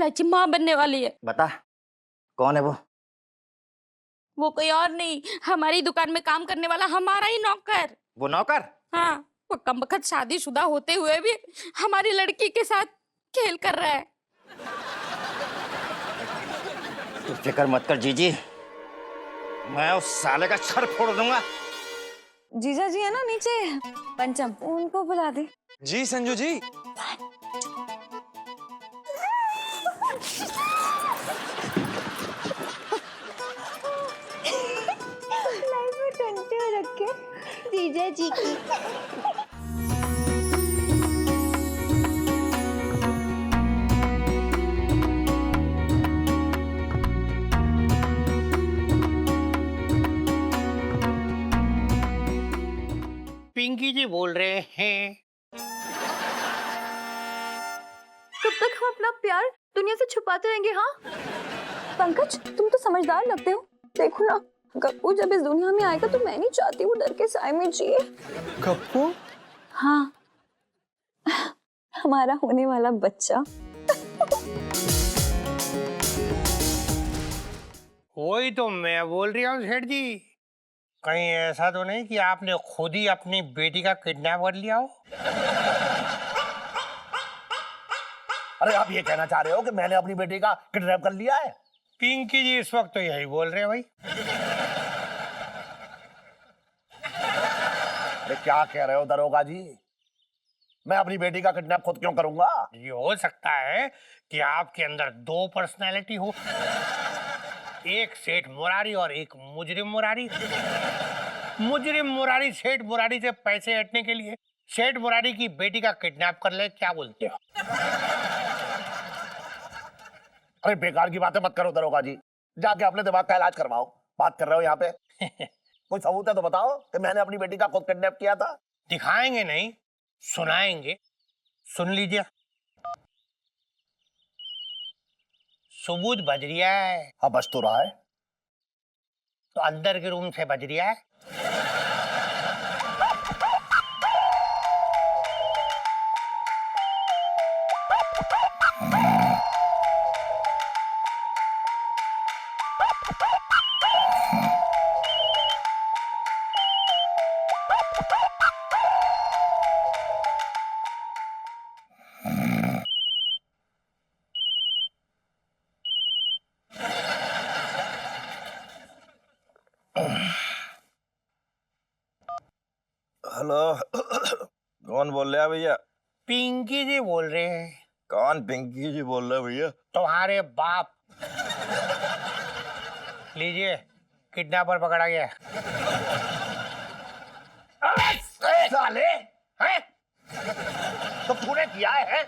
इलायची माँ बनने वाली है। बता कौन है वो कोई और नहीं, हमारी दुकान में काम करने वाला हमारा ही नौकर। वो नौकर? हाँ, वो कमबख्त शादीशुदा होते हुए भी हमारी लड़की के साथ खेल कर रहा है। तू फिक्र मत कर जीजी, मैं उस साले का सर फोड़ दूंगा। जीजा जी है ना नीचे, पंचम, उनको बुला दे। जी संजू जी। लाइफ में टंटे हो रखे जीजा जी की। पिंकी जी बोल रहे हैं। कब तक हम अपना प्यार दुनिया से छुपाते रहेंगे? हाँ पंकज, तुम तो समझदार लगते हो। देखो ना, गप्पू जब इस दुनिया में आएगा तो मैं नहीं चाहती वो डर के साए में जिए। गप्पू? हाँ, हमारा होने वाला बच्चा। वही तो मैं बोल रही हूँ सेठ जी, कहीं ऐसा तो नहीं कि आपने खुद ही अपनी बेटी का किडनैप कर लिया हो? अरे आप ये कहना चाह रहे हो कि मैंने अपनी बेटी का किडनैप कर लिया है? पिंकी जी इस वक्त तो यही बोल रहे हैं भाई। अरे क्या कह रहे हो दरोगा जी? मैं अपनी बेटी का किडनैप खुद क्यों करूंगा? ये हो सकता है कि आपके अंदर दो पर्सनैलिटी हो, एक सेठ मुरारी और एक मुजरिम मुरारी। मुजरिम मुरारी सेठ मुरारी से पैसे हटने के लिए सेठ मुरारी की बेटी का किडनैप कर ले, क्या बोलते हो? अरे बेकार की बातें मत करो दरोगा जी, जाके अपने दिमाग का इलाज करवाओ। बात कर रहे हो यहाँ पे कोई सबूत है तो बताओ कि मैंने अपनी बेटी का खुद किडनैप किया था। दिखाएंगे नहीं, सुनाएंगे। सुन लीजिए, सबूत बज रिया है। हाँ बच तो रहा है। तो अंदर के रूम से बज रिया है। हेलो कौन बोल रहे हैं भैया? पिंकी जी बोल रहे हैं। कौन पिंकी जी बोल रहे हैं भैया? तुम्हारे बाप। लीजिए, किडनैपर पकड़ा गया। साले हैं? तो तूने किया है?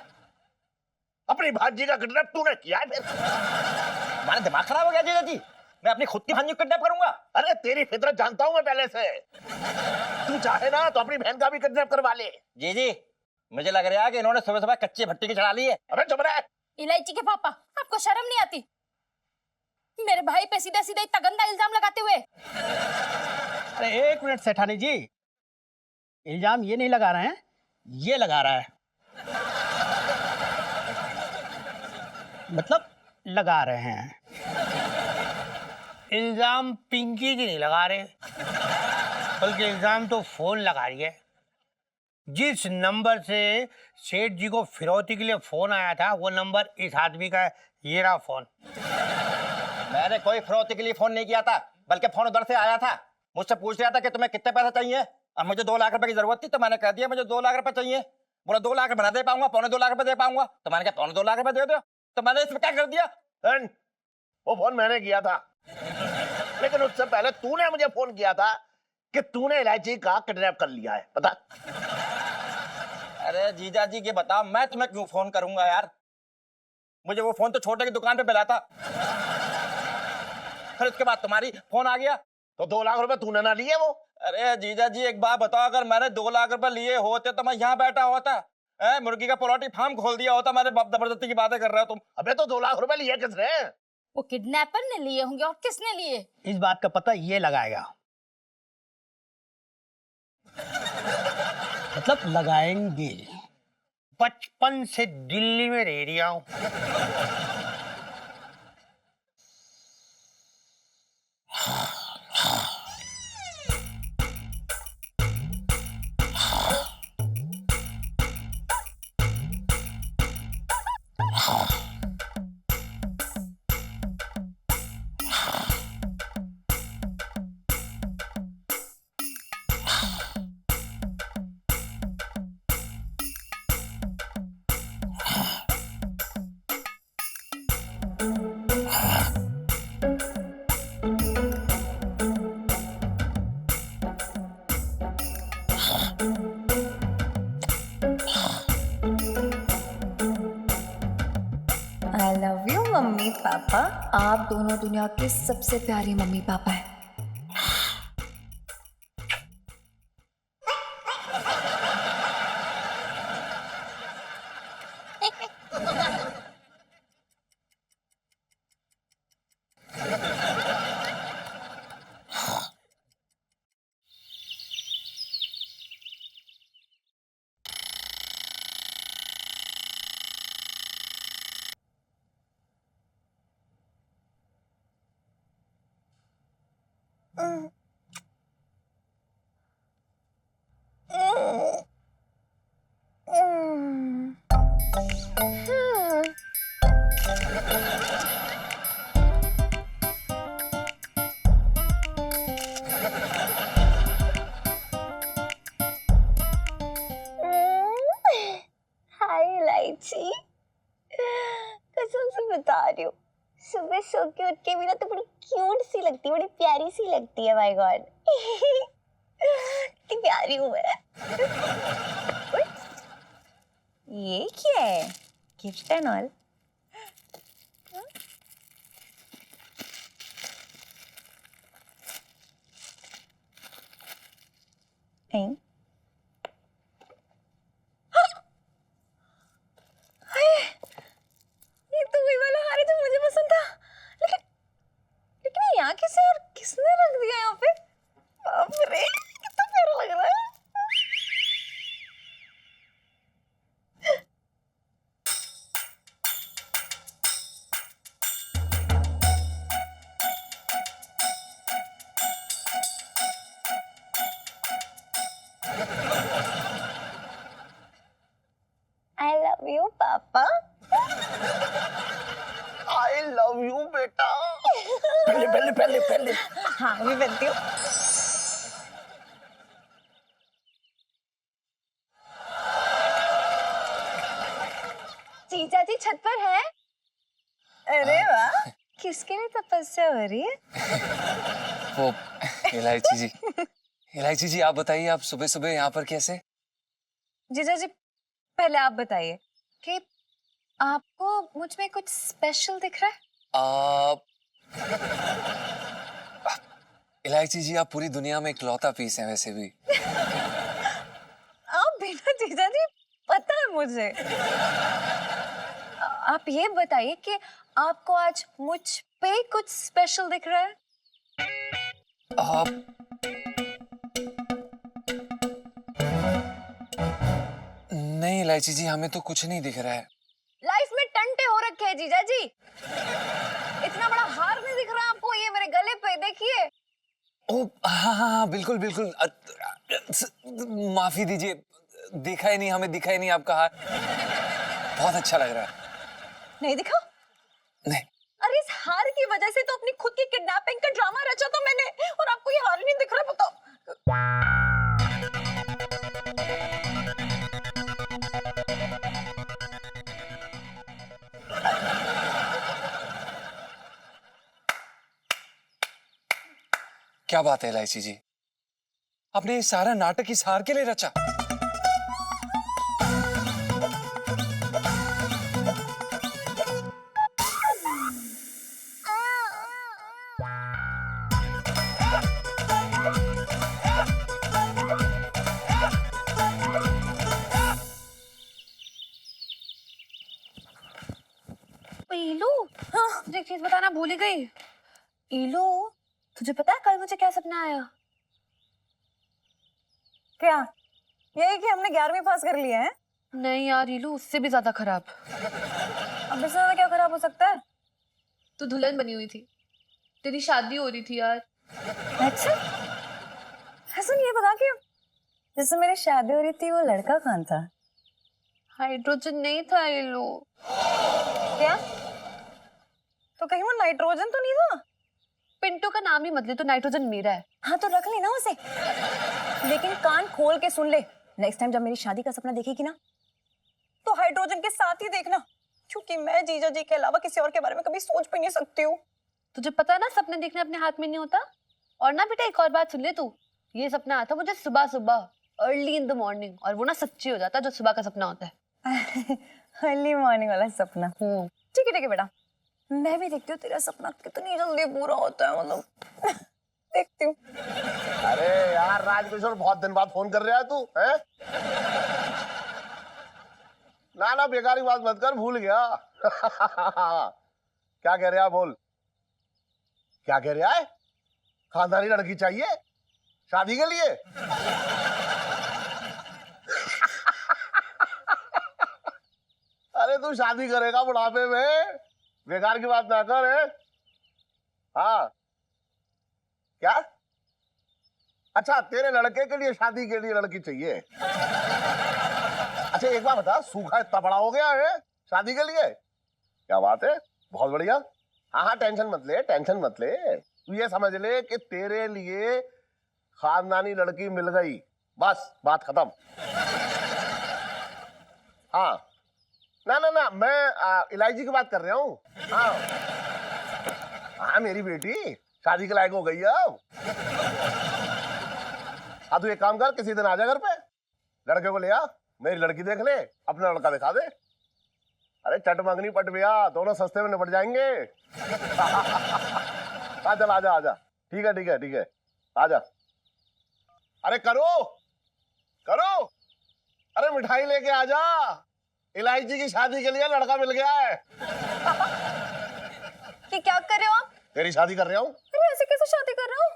अपनी भांजी का किडनैप तूने किया है? फिर तुम्हारा दिमाग खराब हो गया जीजा जी? मैं अपनी खुद की भांजी को किडनैप करूंगा? अरे तेरी फितरत जानता हूं मैं पहले से। तू चाहे ना तो अपनी बहन का भी किडनैप करवा ले। जी मुझे लग रहा है कि इन्होंने सुबह सुबह कच्चे भट्टी की चढ़ा ली है। अबे चुप रह। इलायची के पापा, आपको शर्म नहीं आती? मेरे भाई पे सीधा सीधा इतना गंदा इल्जाम लगाते हुए। अरे एक मिनट सेठानी जी, इल्जाम ये नहीं लगा रहे हैं, ये लगा रहा है। मतलब लगा रहे हैं। इल्जाम पिंकी जी नहीं लगा रहे, बल्कि इल्जाम तो फोन लगा रही है। जिस नंबर से सेठ जी को फिरौती के लिए फोन आया था, वो नंबर इस आदमी का है। ये रहा फोन। मैंने कोई फिरौती के लिए फोन नहीं किया था, बल्कि फोन उधर से आया था। मुझसे पूछ रहा था कि तुम्हें कितने पैसे चाहिए। अब मुझे 2 लाख रुपए की जरूरत थी तो मैंने कह दिया मुझे 2 लाख रुपए चाहिए। बोला 2 लाख रुपए दे पाऊंगा, 2.25 लाख रुपए दे पाऊंगा। तो मैंने कहा 2.25 लाख रुपए दे दो। तो मैंने इसमें क्या कर दिया? वो फोन मैंने किया था, लेकिन उससे पहले तूने मुझे फोन किया था कि तूने इलायची का किडनैप कर लिया है। बता। अरे जीजा जी ये बताओ, मैं तुम्हें क्यों फोन करूंगा यार? मुझे वो फोन तो छोटे की दुकान पे मिला था, फिर उसके बाद तुम्हारी फोन आ गया। तो 2 लाख रुपए तूने ना लिए वो? अरे जीजा जी एक बात बताओ, अगर मैंने 2 लाख रुपए लिए होते तो मैं यहाँ बैठा होता, मुर्गी का पोल्ट्री फार्म खोल दिया होता। मैंने जबरदस्ती की बातें कर रहे हो तुम। अबे तो 2 लाख रुपए लिए किसने? वो किडनैपर ने लिए होंगे, और किसने लिए? इस बात का पता ये लगाएगा। मतलब लगाएंगे। बचपन से दिल्ली में रह रहा हूं, I love you mummy papa. आप दोनों दुनिया के सबसे प्यारे मम्मी पापा हैं। हाय इलायची, कसम से बता रही हूँ, सुबह सो के उठ के भी ना तो बड़ी क्यूट सी लगती है, बड़ी प्यारी सी लगती है। माय गॉड कितनी प्यारी हूँ मैं। ये क्या है? Gift and all. ये तो वही वाला हार है जो मुझे पसंद था, लेकिन लेकिन ये यहाँ कैसे और किसने रख दिया यहाँ पे? बाप रे, कितना प्यारा लग रहा है। I love you, पापा। आई लव यू बेटा। पहले पहले पहले पहले। हाँ मैं बनती हूँ। जीजा जी छत पर है? अरे वाह, किसके लिए तपस्या हो रही है? वो इलायची जी, इलायची जी आप बताइए, आप सुबह सुबह यहाँ पर कैसे? जीजा जी पहले आप बताइए कि आपको मुझ में कुछ स्पेशल दिख रहा है? इलायची जी आप पूरी दुनिया में इकलौता पीस हैं वैसे भी। आप बिना जीजा जी, पता है मुझे। आप ये बताइए कि आपको आज मुझ पे कुछ स्पेशल दिख रहा है? आप नहीं इलायची जी, हमें तो कुछ नहीं दिख रहा है। लाइफ में टंटे हो रखे हैं जीजा जी। इतना बड़ा हार नहीं दिख रहा आपको? ये मेरे गले पे देखिए। ओ हाँ हाँ हाँ बिल्कुल बिल्कुल, माफी दीजिए, देखा ही नहीं, हमें दिखा ही नहीं आपका हार। बहुत अच्छा लग रहा है। नहीं दिखा? नहीं। अरे इस हार की वजह से तो अपनी खुद की किडनैपिंग का ड्रामा रचा था मैंने, और आपको ये हार नहीं दिख रहा? बताओ। क्या बात है इलायची जी, आपने ये सारा नाटक इस हार के लिए रचा? इलू, हाँ, तुझे एक चीज बताना भूल ही गई। इलो, तुझे पता है कल मुझे क्या सपना आया? क्या? यही कि हमने 11वीं पास कर लिया है? नहीं यार इलू, उससे भी ज्यादा खराब। अब इससे ज्यादा क्या खराब हो सकता है? तू दुल्हन बनी हुई थी, तेरी शादी हो रही थी यार। अच्छा, हसन ये बता कि जिससे मेरी शादी हो रही थी वो लड़का कौन था? हाइड्रोजन नहीं था इलू। क्या? तो कहीं वो नाइट्रोजन तो नहीं था? पिंटू का नाम ही मत ले, तो नाइट्रोजन मेरा है। हाँ तो रख लेना उसे, लेकिन कान खोल के सुन ले। नेक्स्ट टाइम जब मेरी शादी का सपना देखेगी ना, तो हाइड्रोजन के साथ ही देखना, क्योंकि मैं जीजा जी के अलावा किसी और के बारे में कभी सोच भी नहीं सकती हूँ। तुझे पता है ना, सपने देखने अपने हाथ में नहीं होता। और ना बेटा एक और बात सुन ले तू, ये सपना आता मुझे सुबह सुबह, अर्ली इन द मॉर्निंग, और वो ना सच्ची हो जाता जो सुबह का सपना होता है। अर्ली मॉर्निंग वाला सपना। ठीक है बेटा, मैं भी देखती हूँ तेरा सपना कितनी जल्दी पूरा होता है, मतलब देखती हूँ। अरे यार राजकिशोर, बहुत दिन बाद फोन कर रहा है तू, हैं? ना ना बेकार की बात मत कर, भूल गया। क्या कह रहा है, बोल। क्या कह रहा है? खानदानी लड़की चाहिए शादी के लिए? अरे तू शादी करेगा बुढ़ापे में, बेकार की बात ना कर। है हाँ, क्या? अच्छा, तेरे लड़के के लिए शादी के लिए लड़की चाहिए। अच्छा एक बात बता, सूखा इतना बड़ा हो गया है शादी के लिए? क्या बात है, बहुत बढ़िया। हाँ हाँ, टेंशन मत ले, टेंशन मत ले। तू ये समझ ले कि तेरे लिए खानदानी लड़की मिल गई, बस बात खत्म। हाँ, ना ना ना, मैं इलायची की बात कर रहा हूँ। हाँ हाँ, मेरी बेटी शादी के लायक हो गई है अब। हाँ, तू एक काम कर, किसी दिन आ जा घर पे, लड़के को ले आ, मेरी लड़की देख ले, अपना लड़का दिखा दे। अरे चट मंगनी पट भैया, दोनों सस्ते में निपट जाएंगे। आ चल, आजा आजा, ठीक है ठीक है ठीक है, आजा। अरे करो करो, अरे मिठाई लेके आजा, इलायची की शादी के लिए लड़का मिल गया है। ये क्या कर रहे हो आप? तेरी शादी कर रहा हूँ। अरे ऐसे कैसे शादी कर रहा हूँ?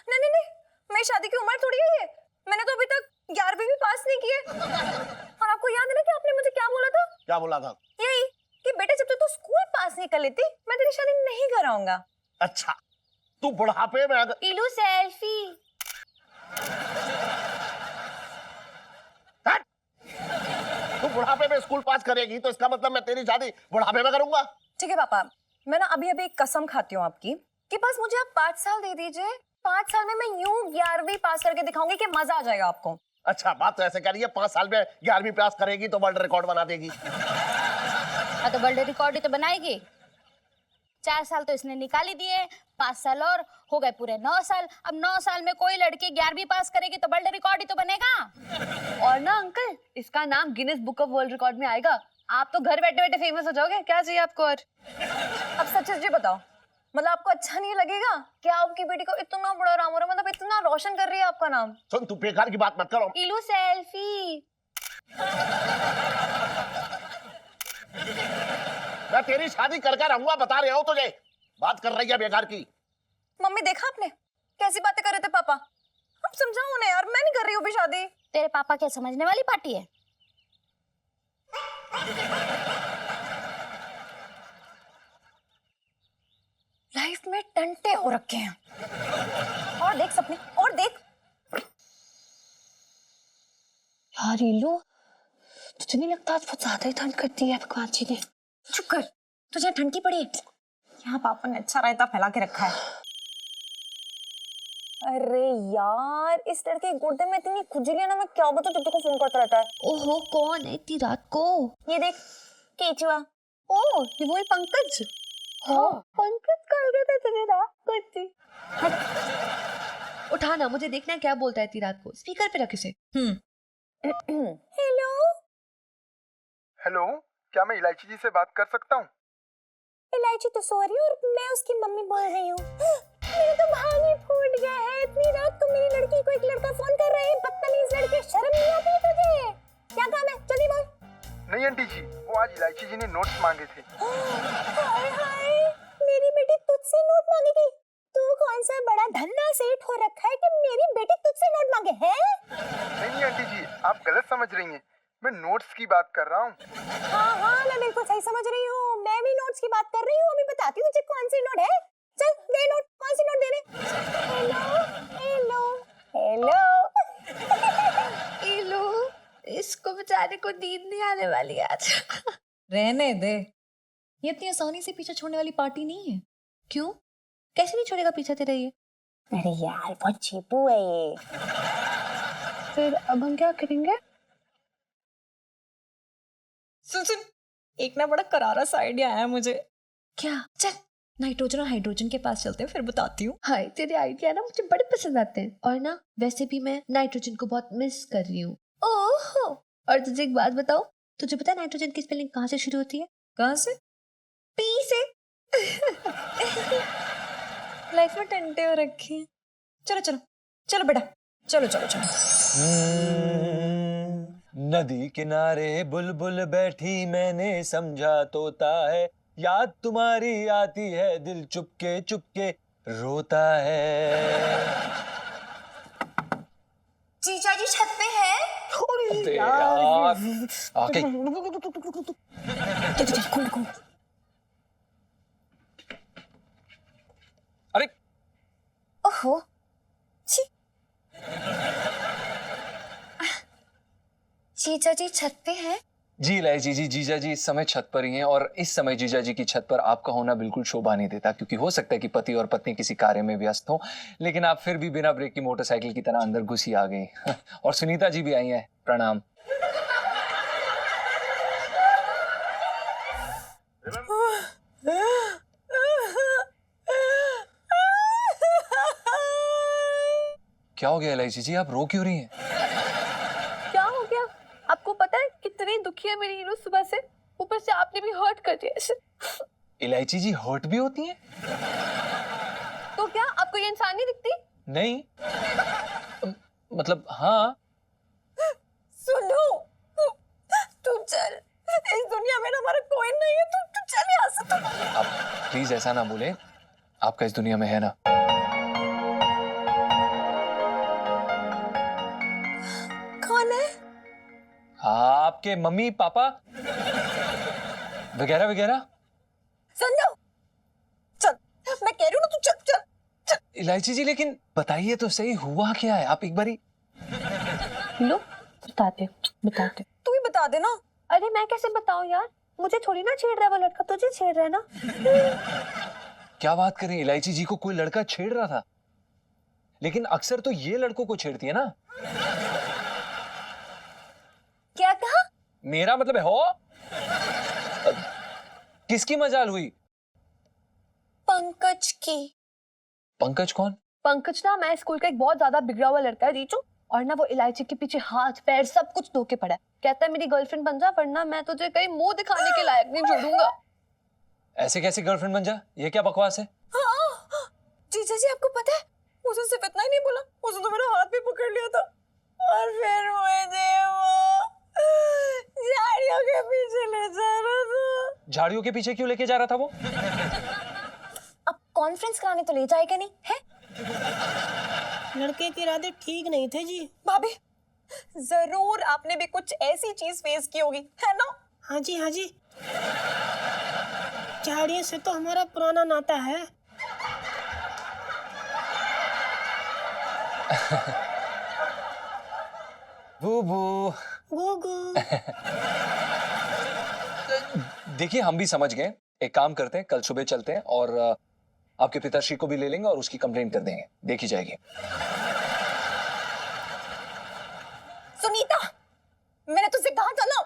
नहीं नहीं नहीं, मेरी शादी की उम्र थोड़ी है ये, मैंने तो अभी तक 11वीं भी पास नहीं की है। और आपको याद है ना कि आपने मुझे क्या बोला था? क्या बोला था? यही कि बेटा जब तक तू स्कूल पास नहीं कर लेती, मैं तेरी शादी नहीं कराऊंगा। अच्छा, तू बुढ़ापे में अगर इलू सेल्फी। हट! तू बुढ़ापे में स्कूल पास करेगी तो इसका मतलब मैं तेरी शादी बुढ़ापे में करूंगा? ठीक है पापा, मैं ना अभी अभी एक कसम खाती हूँ आपकी कि बस मुझे आप 5 साल दे दीजिए, 5 साल में मैं यूं 11वीं पास करके दिखाऊंगी कि मजा आ जाएगा आपको। अच्छा, बात तो ऐसे कह रही है, 5 साल में 11वीं पास करेगी तो वर्ल्ड रिकॉर्ड बना देगी। हाँ तो वर्ल्ड रिकॉर्ड ही तो बनाएगी। 4 साल तो इसने निकाल ही दिए, 5 साल और हो गए पूरे 9 साल। अब 9 साल में कोई लड़की 11वीं पास करेगी तो वर्ल्ड रिकॉर्ड ही तो बनेगा। और ना अंकल, इसका नाम Guinness book of world record में आएगा। आप तो घर बैठे बैठे फेमस हो जाओगे। क्या चाहिए आपको और? अब सच सच बताओ, मतलब आपको अच्छा नहीं लगेगा कि आपकी बेटी को इतना बड़ा नाम हो रहा है, मतलब इतना रोशन कर रही है आपका नाम? सुन, तू बेकार की बात मत करो। इलू सेल्फी। मैं तेरी शादी करके रहूंगा, बता रहा हूँ तुझे। बात कर रही है बेकार की। मम्मी देखा आपने कैसी बातें कर रहे थे पापा? अब समझाओ ना यार, मैं नहीं कर रही हूँ अभी शादी। तेरे पापा क्या समझने वाली पार्टी है? लाइफ में टंटे हो रखे हैं। और देख सपने, और देख। यार इलू, तुझे नहीं लगता आज बहुत ज्यादा ही ठंड करती है भगवान जी ने? चुप कर, तुझे ठंड की पड़ी है? यहाँ पापा ने अच्छा रायता फैला के रखा है। अरे यार, इस लड़के के गुर्दे में इतनी खुजली है ना, मैं क्या बताऊं, जब को फोन करता रहता है। ओहो, कौन है इतनी रात को? ये देख, केचुआ। ओ, ये वही पंकज। हाँ, पंकज कॉल करता तुझे रात को इतनी। उठाना, मुझे देखना है क्या बोलता है इतनी रात को। स्पीकर पे रख इसे। हेलो हेलो, क्या मैं इलायची जी से बात कर सकता हूँ? इलायची तो सो रही है और मैं उसकी मम्मी बोल रही हूँ। मेरा तो भाग ही फूट गया है, इतनी रात को मेरी लड़की को एक लड़का फोन कर रहा है। बदतमीज लड़के, शर्म नहीं आती तुझे? क्या काम है, जल्दी बोल। नहीं आंटी जी, वो आज इलायची जी ने नोट्स मांगे थे। हाय हाय, मेरी बेटी तुझसे नोट मांगेगी? तू कौन सा बड़ा धन्ना सेठ हो रखा है कि मेरी बेटी तुझसे नोट मांगे है? नहीं आंटी जी, आप गलत समझ रही हैं, मैं नोट्स की बात कर रहा हूँ। हाँ हाँ, मैं बिल्कुल सही समझ रही हूँ, मैं भी नोट्स की बात कर रही हूँ। अभी बताती हूँ तुझे कौन सी नोट है। चल दे नोट, कौन सी नोट दे रहे? Hello hello hello. इलू, इसको बेचारे को नींद नहीं आने वाली आज। रहने दे, ये इतनी आसानी से पीछे छोड़ने वाली पार्टी नहीं है। क्यों? कैसे नहीं छोड़ेगा पीछे तेरा ये? अरे यार बहुत चीपू है ये। फिर अब हम क्या करेंगे? सुन सुन, एक ना बड़ा करारा सा आइडिया आया मुझे। क्या? चल नाइट्रोजन और हाइड्रोजन के पास चलते हैं, फिर बताती हूँ। हाय, तेरे आइडिया ना मुझे बड़े पसंद आते हैं। और ना वैसे भी मैं नाइट्रोजन को बहुत मिस कर रही हूँ। ओहो, और तुझे एक बात बताओ, तुझे पता है नाइट्रोजन की स्पेलिंग कहाँ से शुरू होती है? कहाँ से? पी से लाइफ में टंटे हो रखे हैं। चलो चलो चलो बेटा, चलो चलो चलो। नदी किनारे बुलबुल बैठी, मैंने समझा तोता है, याद तुम्हारी आती है, दिल चुपके चुपके रोता है। जीजा जी छत पे है। अबे यार, आके अरे ओहो, छी। जीजा जी छत पे है। जी इलायची जी, जीजा जी इस समय छत पर ही हैं, और इस समय जीजा जी की छत पर आपका होना बिल्कुल शोभा नहीं देता, क्योंकि हो सकता है कि पति और पत्नी किसी कार्य में व्यस्त हो, लेकिन आप फिर भी बिना ब्रेक की मोटरसाइकिल की तरह अंदर घुसी आ गई। और सुनीता जी भी आई हैं, प्रणाम। क्या हो गया इलायची जी, आप रो क्यों रही हैं? क्या हो गया? आपको पता है कितनी दुखी है मेरी हीरो सुबह से, ऊपर से आपने भी हर्ट कर दिया इसे। इलायची जी हर्ट भी होती हैं? तो क्या आपको ये इंसान नहीं दिखती? नहीं, मतलब हाँ। सुनो, तू चल, इस दुनिया में ना हमारा कोई नहीं है, तू चल यहाँ से। तू आप प्लीज ऐसा ना बोले, आपका इस दुनिया में है ना। कौन है? आपके मम्मी पापा वगैरह वगैरह। संजो, चल, मैं कह रही हूँ ना, तू चल चल चल। इलायची जी लेकिन बताइए तो सही, हुआ क्या है? आप एक बारी लो बताते बताते। तू ही बता दे ना। अरे मैं कैसे बताऊं यार, मुझे थोड़ी ना छेड़ रहा है वो लड़का, तुझे छेड़ रहा है ना। क्या बात करें, इलायची जी को कोई लड़का छेड़ रहा था? लेकिन अक्सर तो ये लड़कों को छेड़ती है ना। क्या कहा? मेरा मतलब है हो। किसकी मजाल हुई? पंकज की। पंकज कौन? पंकज ना मैं स्कूल का एक बहुत ज्यादा बिगड़ा हुआ लड़का है रीचू, और ना वो इलायची के पीछे हाथ पैर सब कुछ धो के पड़ा है। कहता है मेरी गर्लफ्रेंड बन जा, वरना मैं तुझे कहीं मुंह दिखाने के लायक नहीं छोड़ूंगा। ऐसे कैसे गर्लफ्रेंड बन जा? ये क्या बकवास है? हाँ, जीजा जी आपको पता है, उसने सिर्फ इतना ही नहीं बोला, उसने तो मेरा हाथ भी पकड़ लिया था, और फिर मुझे वो झाड़ियों के पीछे ले जा रहा था। झाड़ियों के पीछे क्यों लेके जा रहा था वो? अब कॉन्फ्रेंस कराने तो ले जाएगा नहीं है? लड़के के इरादे ठीक नहीं थे जी। भाभी, जरूर आपने भी कुछ ऐसी चीज फेस की होगी, है ना? हाँ जी हाँ जी, झाड़ियों से तो हमारा पुराना नाता है। बूबू गुगु। देखिए हम भी समझ गए, एक काम करते हैं, कल सुबह चलते हैं और आपके पिताश्री को भी ले लेंगे और उसकी कंप्लेंट कर देंगे, देखी जाएगी। सुनीता, मैंने तुझसे कहा था ना,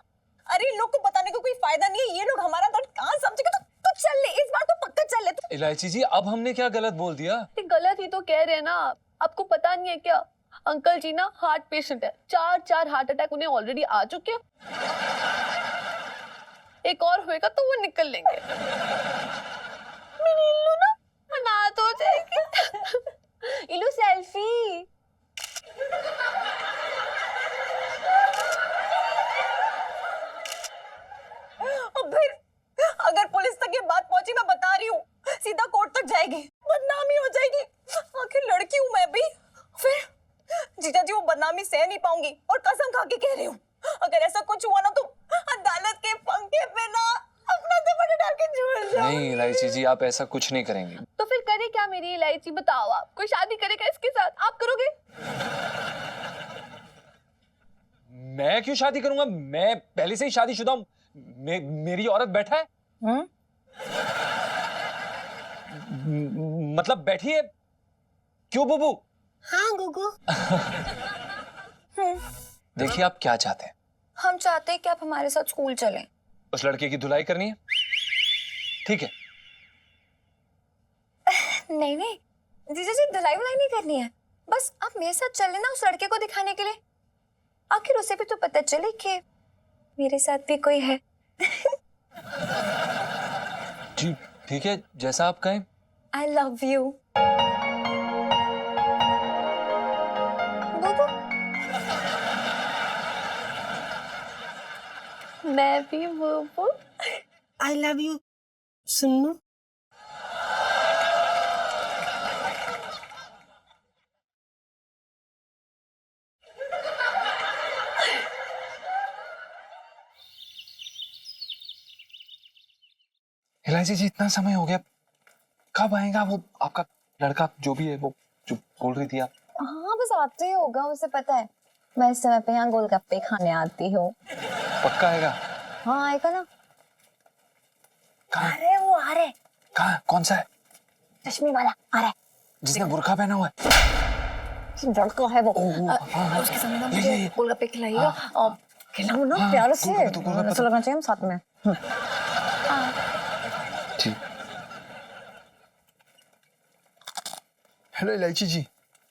अरे इन लोग को बताने का कोई फायदा नहीं है, ये लोग हमारा दर्द कहाँ समझेंगे। तो चल ले, इस बार तो पक्का चल ले। इलायची जी अब हमने क्या गलत बोल दिया? गलत ही तो कह रहे हैं ना, आपको पता नहीं है क्या? अंकल जी ना हार्ट पेशेंट है, 4 हार्ट अटैक उन्हें ऑलरेडी आ चुके हैं, एक और होएगा तो वो निकल लेंगे। मेरी इल्लू ना अनाथ हो जाएगी। इल्लू सेल्फी। और फिर अगर पुलिस तक ये बात पहुंची, मैं बता रही हूँ, सीधा कोर्ट तक जाएगी, बदनामी हो जाएगी। आखिर लड़की हूँ मैं भी। फिर जीजा जी वो बदनामी सह नहीं पाऊंगी, और कसम खा के कह रही हूँ, अगर ऐसा कुछ हुआ ना तो अदालत के पंखे पे ना अपना दुपट्टा डाल के झूल जाऊंगी। नहीं इलायची जी, आप ऐसा कुछ नहीं करेंगे। तो फिर करे क्या मेरी इलायची, बताओ आप? कोई शादी करेगा इसके साथ? आप करोगे? मैं क्यों शादी करूंगा? मैं पहले से ही शादीशुदा हूं। मेरी औरत बैठा है। मतलब बैठी है। क्यों बुबू? हाँ गुगु। देखिए आप क्या चाहते हैं? हम चाहते हैं कि आप हमारे साथ स्कूल चलें। उस लड़के की धुलाई करनी है, ठीक है? नहीं नहीं जीजा जी, धुलाई वुलाई नहीं करनी है, बस आप मेरे साथ चले ना उस लड़के को दिखाने के लिए। आखिर उसे भी तो पता चले कि मेरे साथ भी कोई है। जी ठीक है, जैसा आप कहें। I love you. मैं भी वो आई लव यू सुन्नू। इलायची जी, इतना समय हो गया, कब आएगा वो आपका लड़का, जो भी है वो, जो बोल रही थी आप? हाँ बस आते ही होगा, उसे पता है मैं इस समय पे यहाँ गोलगप्पे खाने आती हूँ। पक्का आएगा? हाँ आएगा ना। कहाँ? अरे वो आ रहे, कहाँ? कौन सा है? चश्मे वाला आ रहा है, जिसने बुर्का पहना हुआ है? लड़का है वो। हाँ, उसके सामने ना ये, मुझे ये। गोलगप्पे खिलाइएगा और खिलाओ ना प्यार से, ऐसा लगना चाहिए हम साथ में। जी। हेलो इलायची जी,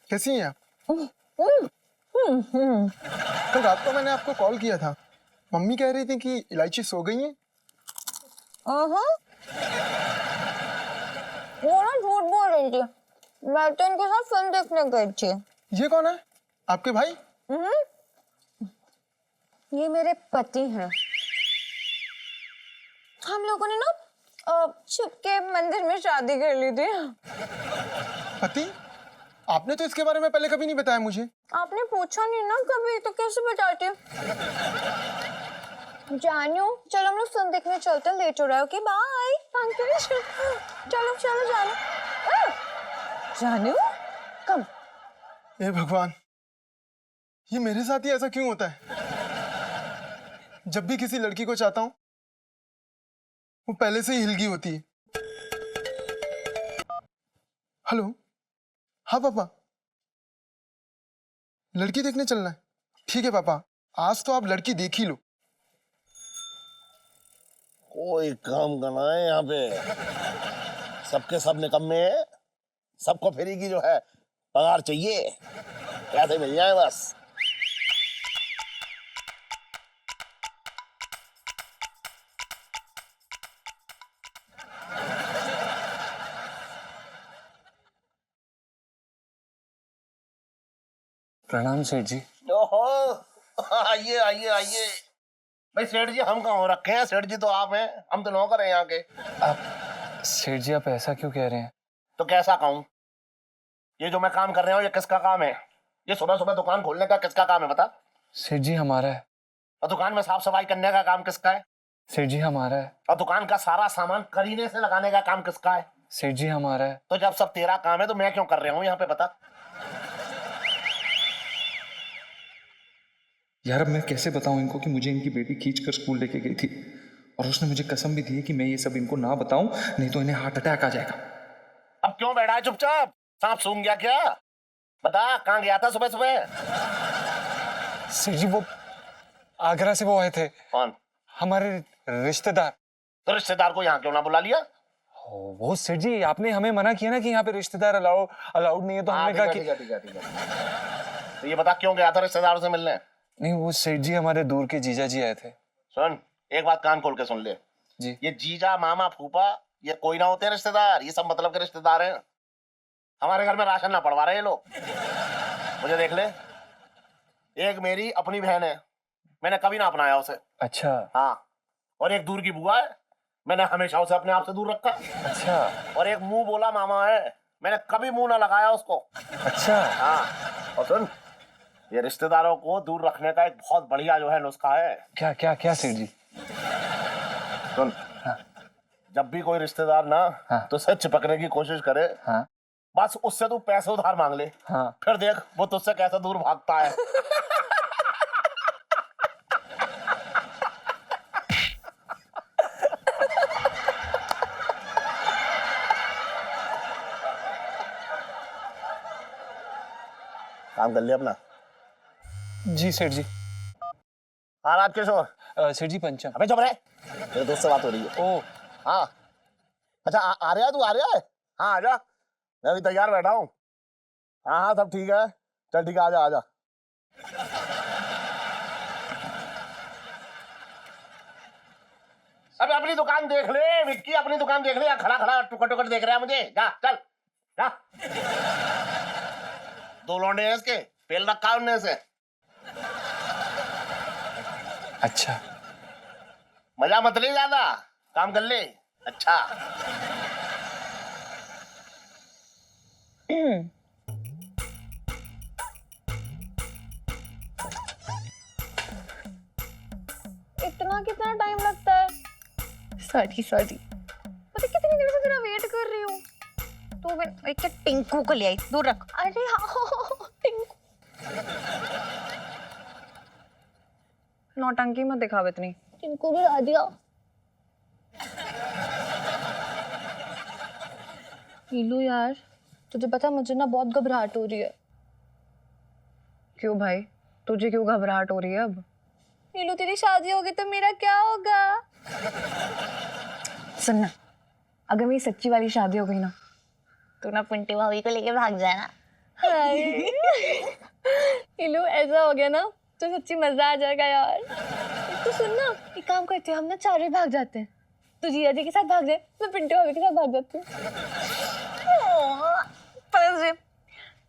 कैसी हैं आप? कल रात को मैंने आपको कॉल किया था, मम्मी कह रही थी कि इलायची सो गई हैं। वो ना झूठ बोल रही थी, मैं तो इनके साथ फिल्म देखने गई थी। ये कौन है? आपके भाई? ये मेरे पति हैं। हम लोगों ने ना छुप के मंदिर में शादी कर ली थी। पति? आपने तो इसके बारे में पहले कभी नहीं बताया मुझे। आपने पूछा नहीं ना कभी, तो कैसे बताती? जानू, चलो हम लोग फिल्म देखने चलते हैं, लेट हो रहा है। Okay bye Pankaj. चलो चलो जानू। जानू कम। हे भगवान, ये मेरे साथ ही ऐसा क्यों होता है? जब भी किसी लड़की को चाहता हूँ वो पहले से ही हिलगी होती है। हेलो, हाँ पापा, लड़की देखने चलना है? ठीक है पापा, आज तो आप लड़की देख ही लो। कोई काम करना है यहाँ पे, सबके सब निकम्मे हैं, सबको फ्री की जो है पगार चाहिए, पैसे मिल जाए बस। प्रणाम सेठ जी। ओहो, आइए आइए आइए। भाई सेठ जी हम कहाँ हो रखे हैं? सेठ जी तो आप हैं, हम तो नौकर हैं यहाँ के। आप सेठ जी, आप ऐसा क्यों कह रहे हैं? तो कैसा कहूँ? ये जो मैं काम कर रहा हूँ ये किसका काम है? ये सुबह सुबह दुकान खोलने का किसका काम है बता? सेठ जी हमारा है। और दुकान में साफ सफाई करने का काम किसका है? सेठ जी हमारा है। और दुकान का सारा सामान करीने से लगाने का काम किसका है? सेठ जी हमारा है। तो जब सब तेरा काम है तो मैं क्यों कर रहा हूँ यहाँ पे बता? यार अब मैं कैसे बताऊं इनको कि मुझे इनकी बेटी खींच कर स्कूल लेके गई थी, और उसने मुझे कसम भी दी है कि मैं ये सब इनको ना बताऊं, नहीं तो इन्हें हार्ट अटैक आ जाएगा। अब क्यों बैठा है चुपचाप? सांप सूंघ गया क्या? बता कहाँ गया था सुबह सुबह? सेठ जी वो आगरा से वो आए थे। कौन? हमारे रिश्तेदार। तो रिश्तेदार को यहाँ क्यों ना बुला लिया? वो सेठ जी, आपने हमें मना किया ना कि यहाँ पे रिश्तेदार अलाउड नहीं है, तो हमने कहा कि ठीक है। तो ये बता क्यों गया था रिश्तेदारों से मिलने? नहीं, वो सेठ जी हमारे दूर के जीजा जी आए थे। सुन, एक बात कान खोल के सुन ले जी। ये जीजा मामा फूफा ये कोई ना होते हैं रिश्तेदार, ये सब मतलब के रिश्तेदार हैं। हमारे घर में राशन ना पड़वा रहे ये लोग। मुझे देख ले, एक मेरी अपनी बहन है, मैंने कभी ना अपनाया उसे। अच्छा। हाँ, और एक दूर की बुआ है, मैंने हमेशा उसे अपने आप से दूर रखा। अच्छा। और एक मुंह बोला मामा है, मैंने कभी मुंह ना लगाया उसको। अच्छा। हाँ, और सुन, ये रिश्तेदारों को दूर रखने का एक बहुत बढ़िया जो है नुस्खा है। क्या क्या क्या सेठ जी? सुन, जब भी कोई रिश्तेदार ना तुझसे चिपकने की कोशिश करे, बस उससे तू पैसे उधार मांग ले, फिर देख वो तुझसे कैसे दूर भागता है। काम कर लिया अपना? जी सेठ जी। हाँ राजकिशोर। सेठ जी पंचम। अबे चुप रहे, मेरे दोस्त से बात हो रही है। ओ हाँ, अच्छा आ रहा है तू? आ रहा है? हाँ आजा, मैं अभी तैयार बैठा हूँ। हाँ हाँ सब ठीक है, चल ठीक है, आजा आजा। अब अपनी दुकान देख ले विक्की, अपनी दुकान देख ले। यहाँ खड़ा खड़ा टुकड़ टुकड़ देख रहा है मुझे। जा चल जा। 2 लौंडे हैं इसके, पेल रखा है उनने से। अच्छा मजा मत ले ज्यादा, काम कर ले। अच्छा इतना कितना टाइम लगता है? सॉरी पता कितनी देर से तेरा वेट कर रही हूँ। तू भी एक टिंकू को ले आई, दूर रख। अरे हाँ टिंकू। नौटंकी मत दिखाओ इतनी। टिंकू भी ला दिया। नीलू यार, तुझे पता मुझे ना बहुत घबराहट हो रही है। क्यों भाई, तुझे क्यों घबराहट हो रही है अब? नीलू तेरी शादी होगी तो मेरा क्या होगा? सुनना, अगर मेरी सच्ची वाली शादी हो गई ना, तू ना पिंटू भाभी को लेके भाग जाना। नीलू ऐसा हो गया ना तो सच्ची मजा आ जाएगा यार। तो सुन ना, एक काम करते हैं हम ना चारों भाग जाते हैं। तू जीजा जी के साथ भाग जाए, मैं पिंटू भाभी के साथ भाग जाती हूँ। पता तुझे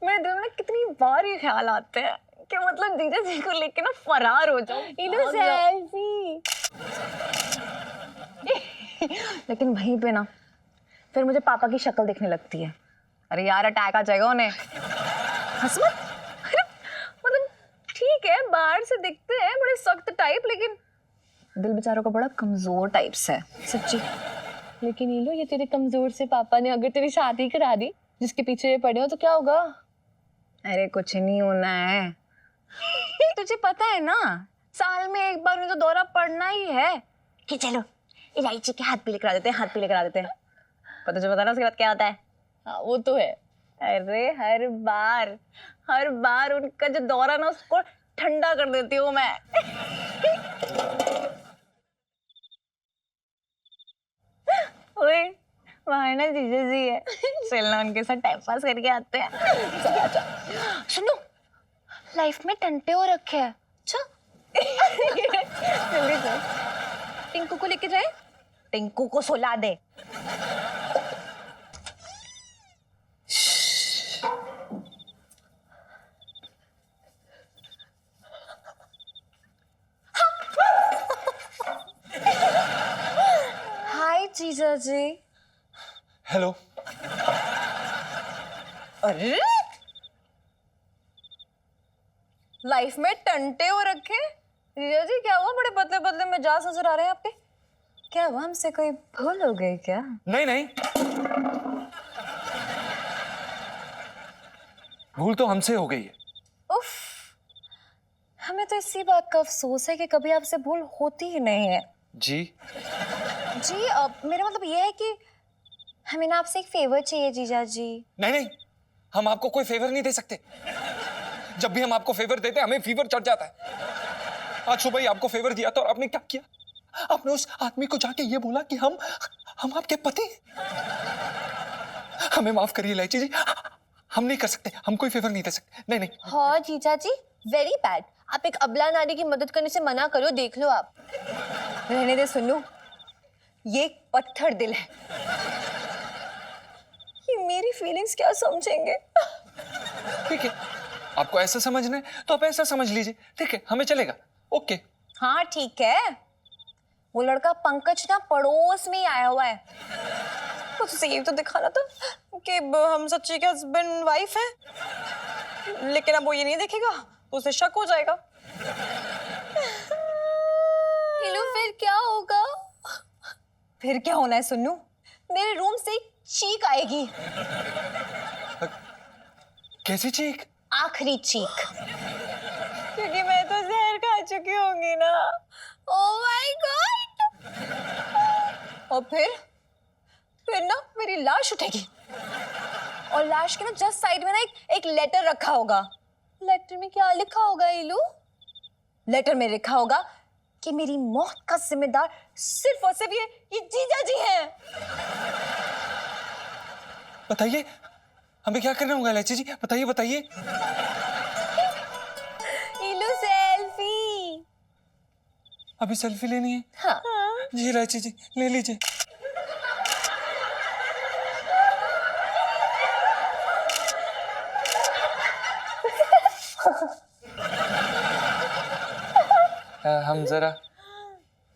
मेरे दिल में कितनी बार ये ख्याल आते हैं कि मतलब जीजा जी को लेके ना फरार हो जाओ। नीलू सेल्फी। लेकिन वहीं पे ना फिर मुझे पापा की शक्ल दिखने लगती है। अरे यार अटैक आ जाएगा उन्हें। हंस मत। मतलब ठीक है बाहर से दिखते हैं बड़े सख्त टाइप, लेकिन दिल बेचारों का बड़ा कमजोर टाइप से है सच्ची। लेकिन नीलू ये तेरे कमजोर से पापा ने अगर तेरी शादी करा दी जिसके पीछे ये पड़े हो तो क्या होगा? अरे कुछ नहीं होना है। तुझे पता है ना, साल में एक बार उन्हें तो दौरा पड़ना ही है कि चलो इलायची के हाथ पीले करा देते हैं, हाथ पीले करा देते हैं। पर तुझे पता ना उसके बाद क्या होता है? हाँ वो तो है। अरे हर बार उनका जो दौरा ना उसको ठंडा कर देती हूँ मैं। ओए वहाँ ना जीजा जी है, चलना उनके साथ टाइम पास करके आते हैं। सुनो, लाइफ में टंटे हो रखे हैं। अच्छा जल्दी चल। टिंकू को लेके जाए। टिंकू को सुला दे। हाय जीजा जी। हेलो। अरे लाइफ में टंटे हो रखे? जीजा जी क्या हुआ, बड़े पतले पतले मिजाज नजर आ रहे हैं आपके। क्या हुआ, हमसे कोई भूल हो गई क्या? नहीं भूल तो हमसे हो गई है। उफ, हमें तो इसी बात का अफसोस है कि कभी आपसे भूल होती ही नहीं है। जी मेरा मतलब ये है कि हमें ना आपसे एक फेवर चाहिए जीजा जी। नहीं हम आपको कोई फेवर नहीं दे सकते। जब भी हम आपको फेवर देते हैं हमें फीवर चढ़ जाता है। आज सुबह ही आपको फेवर दिया था और आपने क्या किया? आपने उस आदमी को जाके ये बोला कि हम आपके पति। हमें माफ करिए इलायची जी, हम नहीं कर सकते, हम कोई फेवर नहीं दे सकते। नहीं हाँ जीजा जी, वेरी बैड। आप एक अबला नारी की मदद करने से मना करो, देख लो आप। रहने दे सुनो, ये एक पत्थर दिल है, ये मेरी फीलिंग्स क्या समझेंगे? ठीक है, आपको ऐसा समझना है तो आप ऐसा समझ लीजिए। ठीक है, हमें चलेगा। ओके। हाँ ठीक है, वो लड़का पंकज ना पड़ोस में ही आया हुआ है, उसे ये तो दिखाना था कि हम सच्ची के हस्बैंड वाइफ हैं, लेकिन अब वो ये नहीं देखेगा तो उसे शक हो जाएगा। नीलू फिर क्या होगा? फिर क्या होना है सुन्नू, मेरे रूम से एक चीख आएगी। कैसी चीख? आखिरी चीख, क्योंकि मैं तो जहर खा चुकी होंगी ना। Oh my God. और फिर ना मेरी लाश उठेगी और लाश के ना जस्ट साइड में ना एक लेटर रखा होगा। लेटर में क्या लिखा होगा नीलू? लेटर में लिखा होगा कि मेरी मौत का जिम्मेदार सिर्फ और सिर्फ ये जीजा जी हैं। बताइए हमें क्या करना होगा इलायची जी, बताइए। नीलू सेल्फी। अभी सेल्फी लेनी है? हाँ। जी इलायची जी ले लीजिए। हम जरा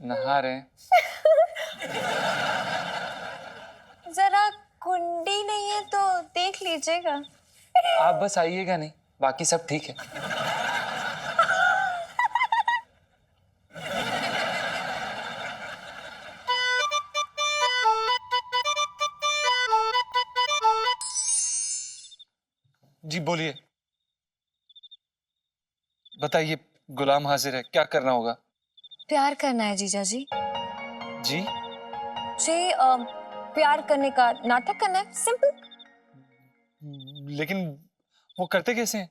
नहा रहे हैं। जरा कुंडी नहीं है तो देख लीजिएगा। आप बस आइएगा नहीं, बाकी सब ठीक है। जी बोलिए, बताइए। गुलाम हाजिर है, क्या करना होगा? प्यार करना है जीजा जी। जी प्यार करने का नाटक करना है, सिंपल। लेकिन वो करते कैसे हैं?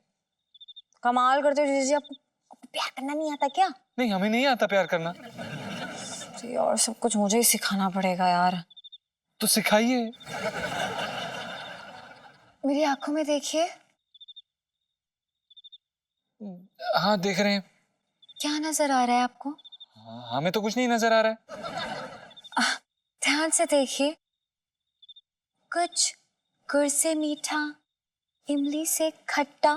कमाल करते हो जीजा जी, आपको प्यार करना नहीं आता क्या? नहीं, हमें नहीं आता प्यार करना। तो यार सब कुछ मुझे ही सिखाना पड़ेगा यार। तो सिखाइए। मेरी आंखों में देखिए। हाँ देख रहे हैं। क्या नजर आ रहा है आपको? हमें तो कुछ नहीं नजर आ रहा है। ध्यान से देखिए। कुछ गुड़ से मीठा, इमली से खट्टा।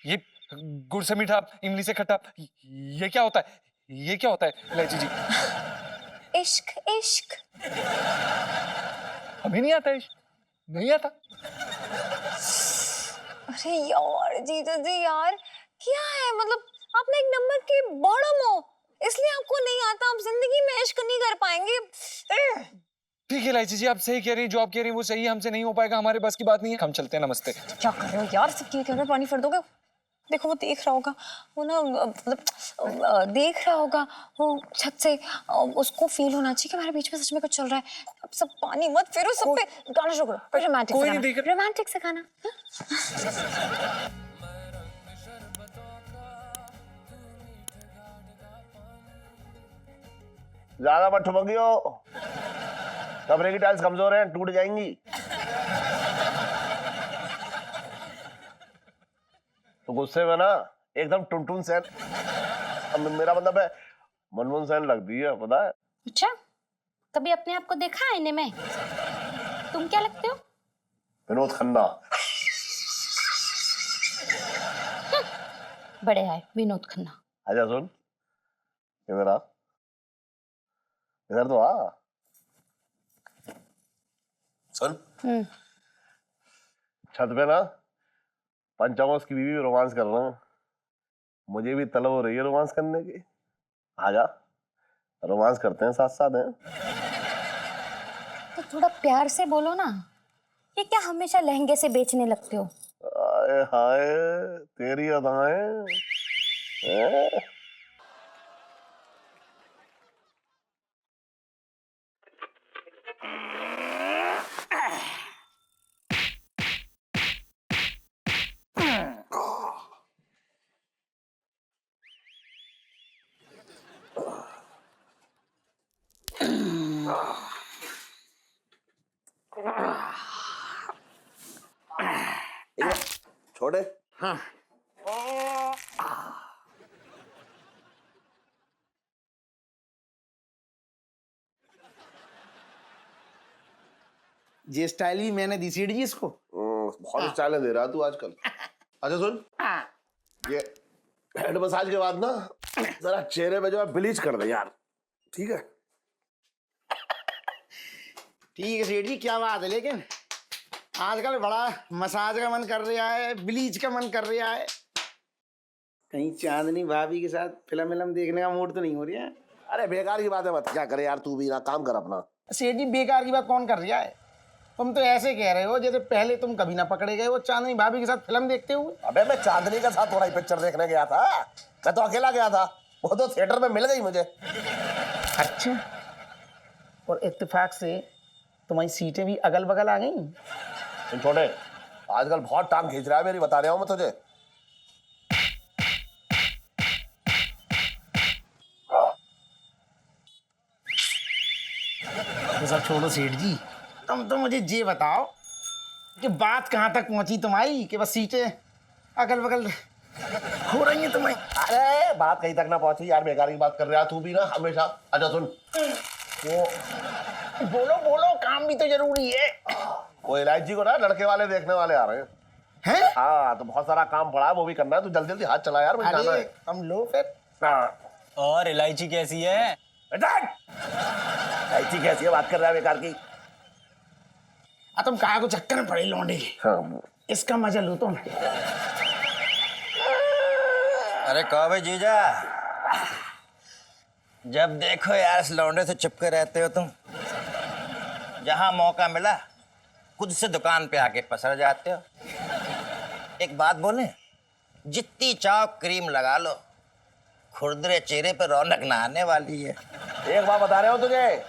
ये गुड़ से मीठा, इमली से खट्टा, ये क्या होता है? ये क्या होता है इलायची जी? इश्क इश्क। हमें नहीं आता इश्क, नहीं आता। अरे यार जीजा जी यार, क्या है मतलब आप ना एक नंबर के बॉडम हो, इसलिए आपको नहीं आता। आप जिंदगी में इश्क नहीं कर पाएंगे। ठीक है इलायची जी, आप सही कह रही हैं, जो आप कह रही हैं वो सही है। हमसे नहीं हो पाएगा, हमारे बस की बात नहीं है। हम चलते हैं, नमस्ते। क्या कर रहे हो यार, सब क्या कर रहे हो? पानी फेर दोगे? देखो वो देख रहा होगा, वो ना मतलब देख रहा होगा वो छत से। उसको फील होना चाहिए कि हमारे बीच में सच में कुछ चल रहा है। अब सब पानी मत फेरो, सब पे गाना शुरू करो। रोमांटिक कोई नहीं देख रहा। रोमांटिक से गाना। ज्यादा मत ठुमकियो, कमरे की टाइल्स कमजोर हैं, टूट जाएंगी। तो गुस्से में ना एकदम टुनटुन सेन, मेरा मतलब है मनमोहन सेन लगती है, पता है? अच्छा, कभी अपने आप को देखा आईने में? तुम क्या लगते हो? विनोद खन्ना। बड़े आए विनोद खन्ना। आजा सुन, इधर आ, इधर तो आ। सुन, छत पे ना पंचामोस की बीवी रोमांस कर रहे हैं। मुझे भी तलब हो रही है रोमांस करने की। आजा, रोमांस करते हैं साथ साथ हैं। तो थोड़ा प्यार से बोलो ना, ये क्या हमेशा लहंगे से बेचने लगते हो? आए हाय तेरी अदाएं। हैं? छोड़े। हाँ। ये स्टाइल भी मैंने दी सीढ़ी जी इसको। बहुत स्टाइल दे रहा तू आजकल। अच्छा सुन, ये हेड मसाज के बाद ना जरा चेहरे पे जो है ब्लीच कर दे यार, ठीक है? ठीक है सेठ जी, क्या बात है, लेकिन आजकल बड़ा मसाज का मन कर रहा है, ब्लीच का मन कर रहा है। कहीं चांदनी भाभी के साथ फिल्म विलम देखने का मूड तो नहीं हो रहा है? अरे बेकार की बात है, मत क्या करे यार, तू भी ना काम कर अपना। सेठ जी बेकार की बात कौन कर रहा है? तुम तो ऐसे कह रहे हो जैसे पहले तुम कभी ना पकड़े गए वो चांदनी भाभी के साथ फिल्म देखते हुए। अबे मैं चांदनी के साथ थोड़ा ही पिक्चर देखने गया था, मैं तो अकेला गया था, वो तो थिएटर में मिल गई मुझे। अच्छा, और इत्तेफाक से तुम्हारी सीटें भी अगल बगल आ गई। छोटे, आजकल बहुत टांग खींच रहा है मेरी, बता रहा हूँ मैं तुझे। तो सब छोड़ो सेठ जी, तुम तो मुझे ये बताओ कि बात कहाँ तक पहुंची तुम्हारी कि बस सीटें अगल बगल हो रही है तुम्हें? अरे बात कहीं तक ना पहुंची यार, बेकार की बात कर रहा तू भी ना हमेशा। अच्छा सुन, वो बोलो बोलो, काम भी तो जरूरी है। वो इलायची को ना लड़के वाले देखने वाले आ रहे हैं। हैं? हाँ तो बहुत सारा काम पड़ा है, वो भी करना है, तू जल्दी जल्दी हाथ चला यार, मुझे जाना अरे है। हम लो फिर। हाँ। और इलायची कैसी है? इलायची कैसी है बात कर रहा है बेकार की? तुम कहा को चक्कर में पड़े लौंडे, हाँ। इसका मजा लो तुम। अरे कहो भाई जीजा, जब देखो यार इस लौंडे से चिपके रहते हो तुम। जहां मौका मिला खुद से दुकान पे आके पसर जाते हो। एक बात बोले, जितनी चाहो क्रीम लगा लो, खुरदरे चेहरे पे रौनक ना आने वाली है। एक बात बता रहे हो तुझे,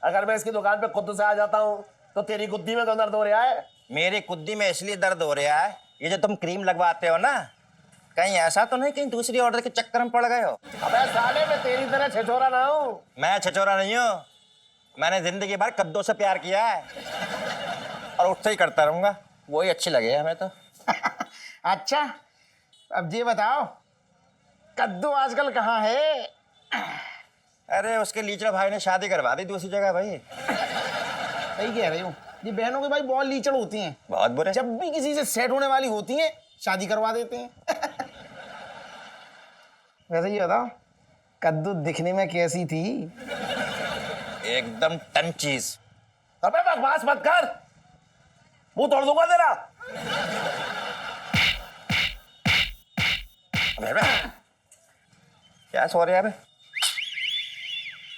अगर मैं इसकी दुकान पे खुद से आ जाता हूँ तो तेरी गुद्दी में तो दर्द हो रहा है। मेरी कुद्दी में इसलिए दर्द हो रहा है, ये जो तुम क्रीम लगवाते हो ना, कहीं ऐसा तो नहीं कहीं दूसरी ऑर्डर के चक्कर में पड़ गए हो? अबे साले मैं तेरी तरह छिछोरा ना हूँ। मैं छचोरा नहीं हूँ, मैंने जिंदगी भर कद्दू से प्यार किया है और उससे ही करता रहूंगा, वही अच्छी लगे हमें तो। अच्छा अब ये बताओ, कद्दू आजकल कहाँ है? अरे उसके लीचड़ा भाई ने शादी करवा दी दूसरी जगह भाई। सही कह रही हूँ, ये बहनों की भाई बहुत लीचड़ होती हैं। बहुत बुरे। जब भी किसी से सेट होने वाली होती हैं शादी करवा देते हैं। वैसे ये बताओ, कद्दू दिखने में कैसी थी? एकदम टन चीज। अबे बकवास मत कर, मुंह तोड़ दूंगा तेरा। अबे क्या सो रहे हैं?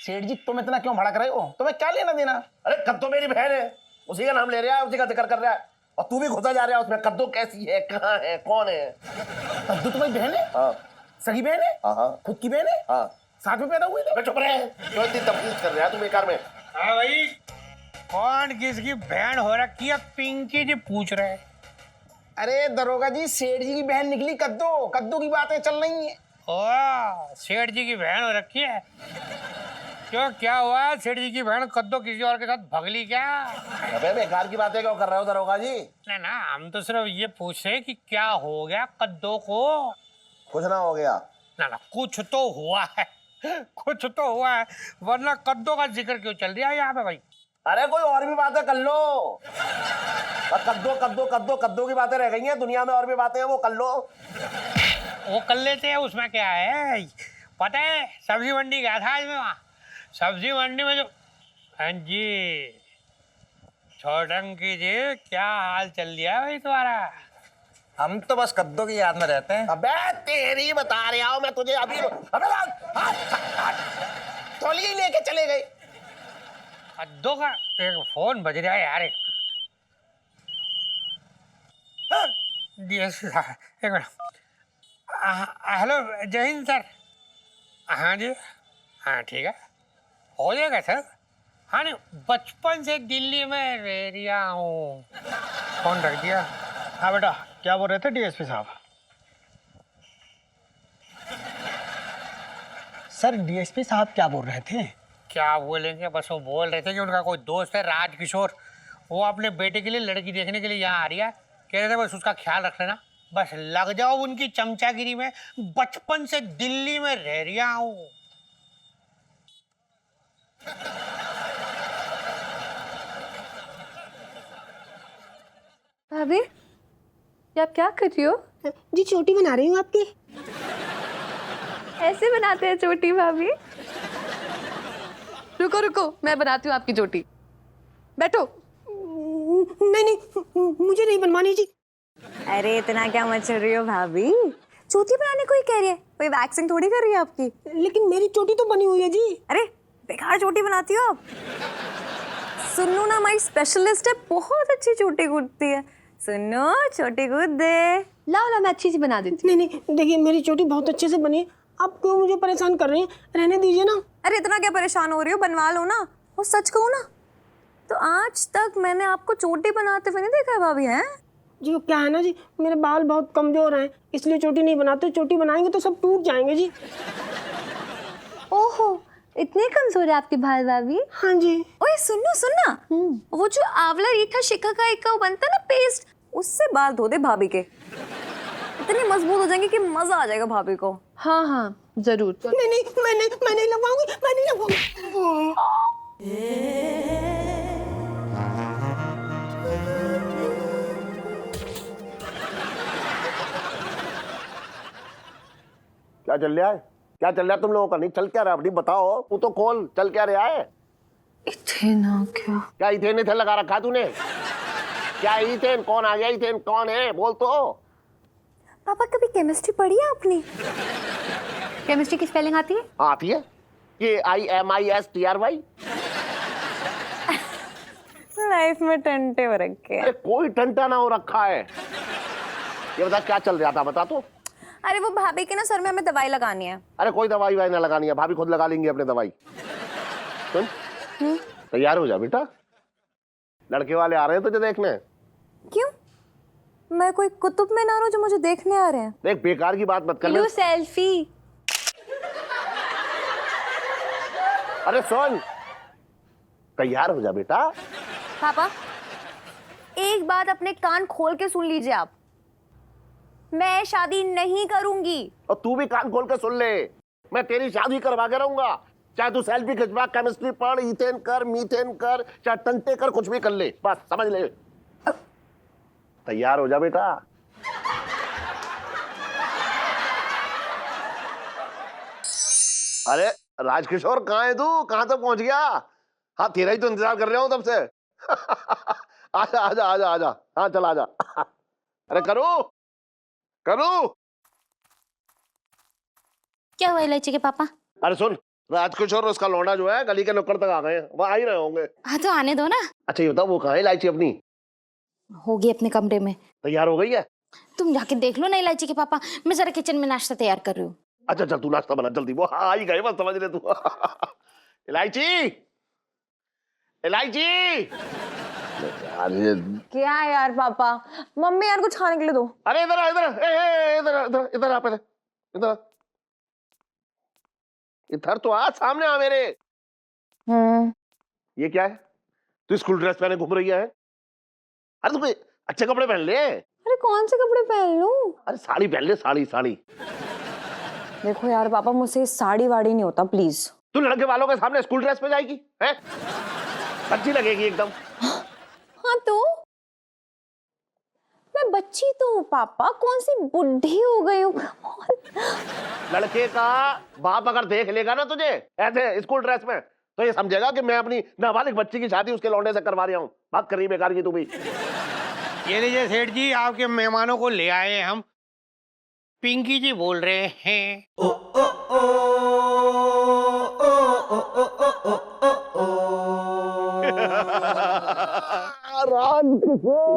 सेठ जी तुम इतना क्यों भड़क रहे हो? तुम्हें क्या लेना देना? अरे कद्दू मेरी बहन है, उसी का नाम ले रहा है, उसी का जिक्र कर रहा है, और तू भी घुसा जा रहा है उसमें। कद्दू कैसी है, कहाँ है, कौन है? कद्दू तुम्हारी बहन है? हाँ सगी बहन है? हाँ खुद की बहन है? हाँ। साथ में पैदा हुए थे? चुप रहे, क्यों इतनी तफलीस कर रहा है तू बेकार में? हाँ भाई, कौन किसकी बहन हो रखी है? पिंकी जी पूछ रहे हैं। अरे दरोगा जी, सेठ जी की बहन निकली कद्दू, कद्दू की बातें चल रही हैं। ओ, सेठ जी की बहन हो रखी है? क्यों, क्या हुआ? सेठ जी की बहन कद्दू किसी और के साथ भगली क्या? अबे बेकार की बातें क्यों कर रहे हो दरोगा जी? ना ना, हम तो सिर्फ ये पूछ रहे हैं कि क्या हो गया कद्दू को? कुछ ना हो गया। ना ना, कुछ तो हुआ है, कुछ तो हुआ है, वरना कद्दू का जिक्र क्यों चल रहा है यहाँ पे भाई? अरे कोई और भी बातें कर लो। कद्दू कद्दू कद्दू कद्दू की बातें रह गई हैं, दुनिया में और भी बातें हैं, वो कर लो। वो कर लेते हैं, उसमें क्या है? पता है सब्जी मंडी गया था आज मैं, वहाँ सब्जी मंडी में जो, हाँ जी छोटंकी जी, क्या हाल चल रहा है भाई तुम्हारा? हम तो बस कद्दू की याद में रहते हैं। अबे तेरी बता रहा हूँ मैं तुझे अभी। अबे तौलिया लेके चले गए। कद्दू का एक फोन बज रहा है यार। डीएसपी साहब एक मिनट। हेलो जय हिंद सर। हाँ जी, हाँ ठीक है, हो जाएगा सर। हाँ नहीं, बचपन से दिल्ली में रह रहा हूँ। फोन रख दिया। हाँ बेटा, क्या बोल रहे थे डीएसपी साहब? सर डीएसपी साहब क्या बोल रहे थे? क्या बोलेंगे, बस वो बोल रहे थे कि उनका कोई दोस्त है राजकिशोर, वो अपने बेटे के लिए लड़की देखने के लिए यहाँ आ रही है। कह रहे थे बस उसका ख्याल रख लेना, बस लग जाओ उनकी चमचागिरी में। बचपन से दिल्ली में रह रहा हूँ। भाभी, ये आप क्या कर रही हो? जी चोटी बना रही हूँ आपकी। ऐसे बनाते हैं चोटी भाभी? रुको रुको, मैं बनाती हूँ आपकी चोटी, बैठो। नहीं नहीं, मुझे नहीं बनवानी जी। अरे इतना क्या मचल रही हो भाभी? चोटी बनाने को ही कह रही है, कोई वैक्सिंग थोड़ी कर रही है आपकी। लेकिन मेरी चोटी तो बनी हुई है जी। अरे बेकार चोटी बनाती हो आप। सुनो ना, हमारी स्पेशलिस्ट है, बहुत अच्छी चोटी कूदती है। सुनो, चोटी कूद दे। लाओ लाओ, मैं अच्छी सी बना देती नहीं नहीं, देखिए मेरी चोटी बहुत अच्छे से बनी है, आप क्यों मुझे परेशान कर रही हैं? रहने दीजिए ना। अरे इतना क्या परेशान हो रही हो, बनवा लो ना। और सच कहूँ ना तो आज तक मैंने आपको चोटी बनाते हुए नहीं देखा है भाभी। हैं जी, वो क्या है ना जी, मेरे बाल बहुत कमजोर हैं, इसलिए चोटी नहीं बनाते। चोटी बनाएंगे तो सब टूट जाएंगे जी। ओहो, इतने कमजोर है आपके भाई भाभी? हाँ जी। ओए सुनो सुनना, वो जो आंवला रीठा शिकाकाई का वो बनता है ना पेस्ट, उससे बाल धो दे भाभी के। इतने मजबूत हो जाएंगे कि मजा आ जाएगा भाभी को। हाँ हाँ जरूर। मैं नहीं लगवाऊंगी, मैं नहीं लगवाऊंगी। क्या चल रहा है? क्या चल रहा है तुम लोगों का? नहीं चल क्या रहा है? अपनी बताओ, तू तो खोल, चल क्या रहा है? इथेन आ गया। क्या इथेन इथेन लगा रखा तूने? क्या इथेन? कौन आ गया? इथेन कौन है? बोल तो। पापा कभी केमिस्ट्री पढ़ी है आपने? केमिस्ट्री की स्पेलिंग आती है? आती है। KIMISTRY। लाइफ में टंटे हो रखे हैं। अरे कोई टंटा ना हो रखा है। ये बता क्या चल रहा था, बता तो। अरे वो भाभी के ना सर में हमें दवाई लगानी है। अरे कोई दवाई वाई ना लगानी है, भाभी खुद लगा लेंगी अपने दवाई। सुन, तैयार हो जा बेटा, लड़के वाले आ रहे हैं तुझे देखने। क्यों? मैं कोई कुतुब मीनार हूँ जो मुझे देखने आ रहे हैं? देख बेकार की बात मत कर। लो सेल्फी। अरे सुन, तैयार हो जा बेटा। पापा एक बात अपने कान खोल के सुन लीजिए आप, मैं शादी नहीं करूंगी। और तू भी कान खोल के सुन ले, मैं तेरी शादी करवा के रहूंगा। चाहे तू सेल्फी खिंचवा, केमिस्ट्री पढ़, इथेन कर, मीथेन कर, चाहे टंटे कर, कुछ भी कर ले, बस समझ ले। तैयार हो जा बेटा। अरे राजकिशोर कहाँ है तू? कहाँ तक पहुंच गया? हाँ तेरा ही तो इंतजार कर रहा हूं तब से। आजा आजा आजा आजा, हाँ चल आजा। अरे करो करो। क्या हुआ इलायची के पापा? अरे सुन, राजकिशोर उसका लौंडा जो है गली के नुक्कड़ तक आ गए हैं, वो आ ही रहे होंगे। हाँ तो आने दो ना। अच्छा ये बताओ वो कहाँ है इलायची अपनी? होगी अपने कमरे में। तैयार हो गई है? तुम जाके देख लो ना इलायची के पापा, मैं जरा किचन में नाश्ता तैयार कर रही हूँ। अच्छा चल तू नाश्ता बना जल्दी, वो आ ही गए बस, समझ ले तू। इलायची इलायची। यार ये क्या यार पापा, मम्मी यार कुछ खाने के लिए दो। अरे इधर आ, इधर इधर इधर इधर आ, पहले इधर आ। इधर तो आ, सामने आ मेरे। ये क्या है? तू स्कूल ड्रेस पहने घूम रही है? अरे तू कोई अच्छे कपड़े पहन ले। अरे कौन से कपड़े पहन लूं? अरे साड़ी पहन ले, साड़ी साड़ी। देखो यार पापा, मुझसे साड़ी वाड़ी नहीं होता, प्लीज। तू लड़के वालों के सामने स्कूल ड्रेस में जाएगी हैं? अच्छी लगेगी एकदम। हाँ तो मैं बच्ची तो हूँ पापा, कौन सी बुढ़ी हो गई हूँ। लड़के का बाप अगर देख लेगा ना तुझे ऐसे स्कूल ड्रेस में, तो ये समझेगा कि मैं अपनी नाबालिग बच्ची की शादी उसके लौंडे से करवा रहा हूँ। बात करी बेकार की तू भी। ये लीजिए सेठ जी, आपके मेहमानों को ले आए हम। पिंकी जी बोल रहे हैं।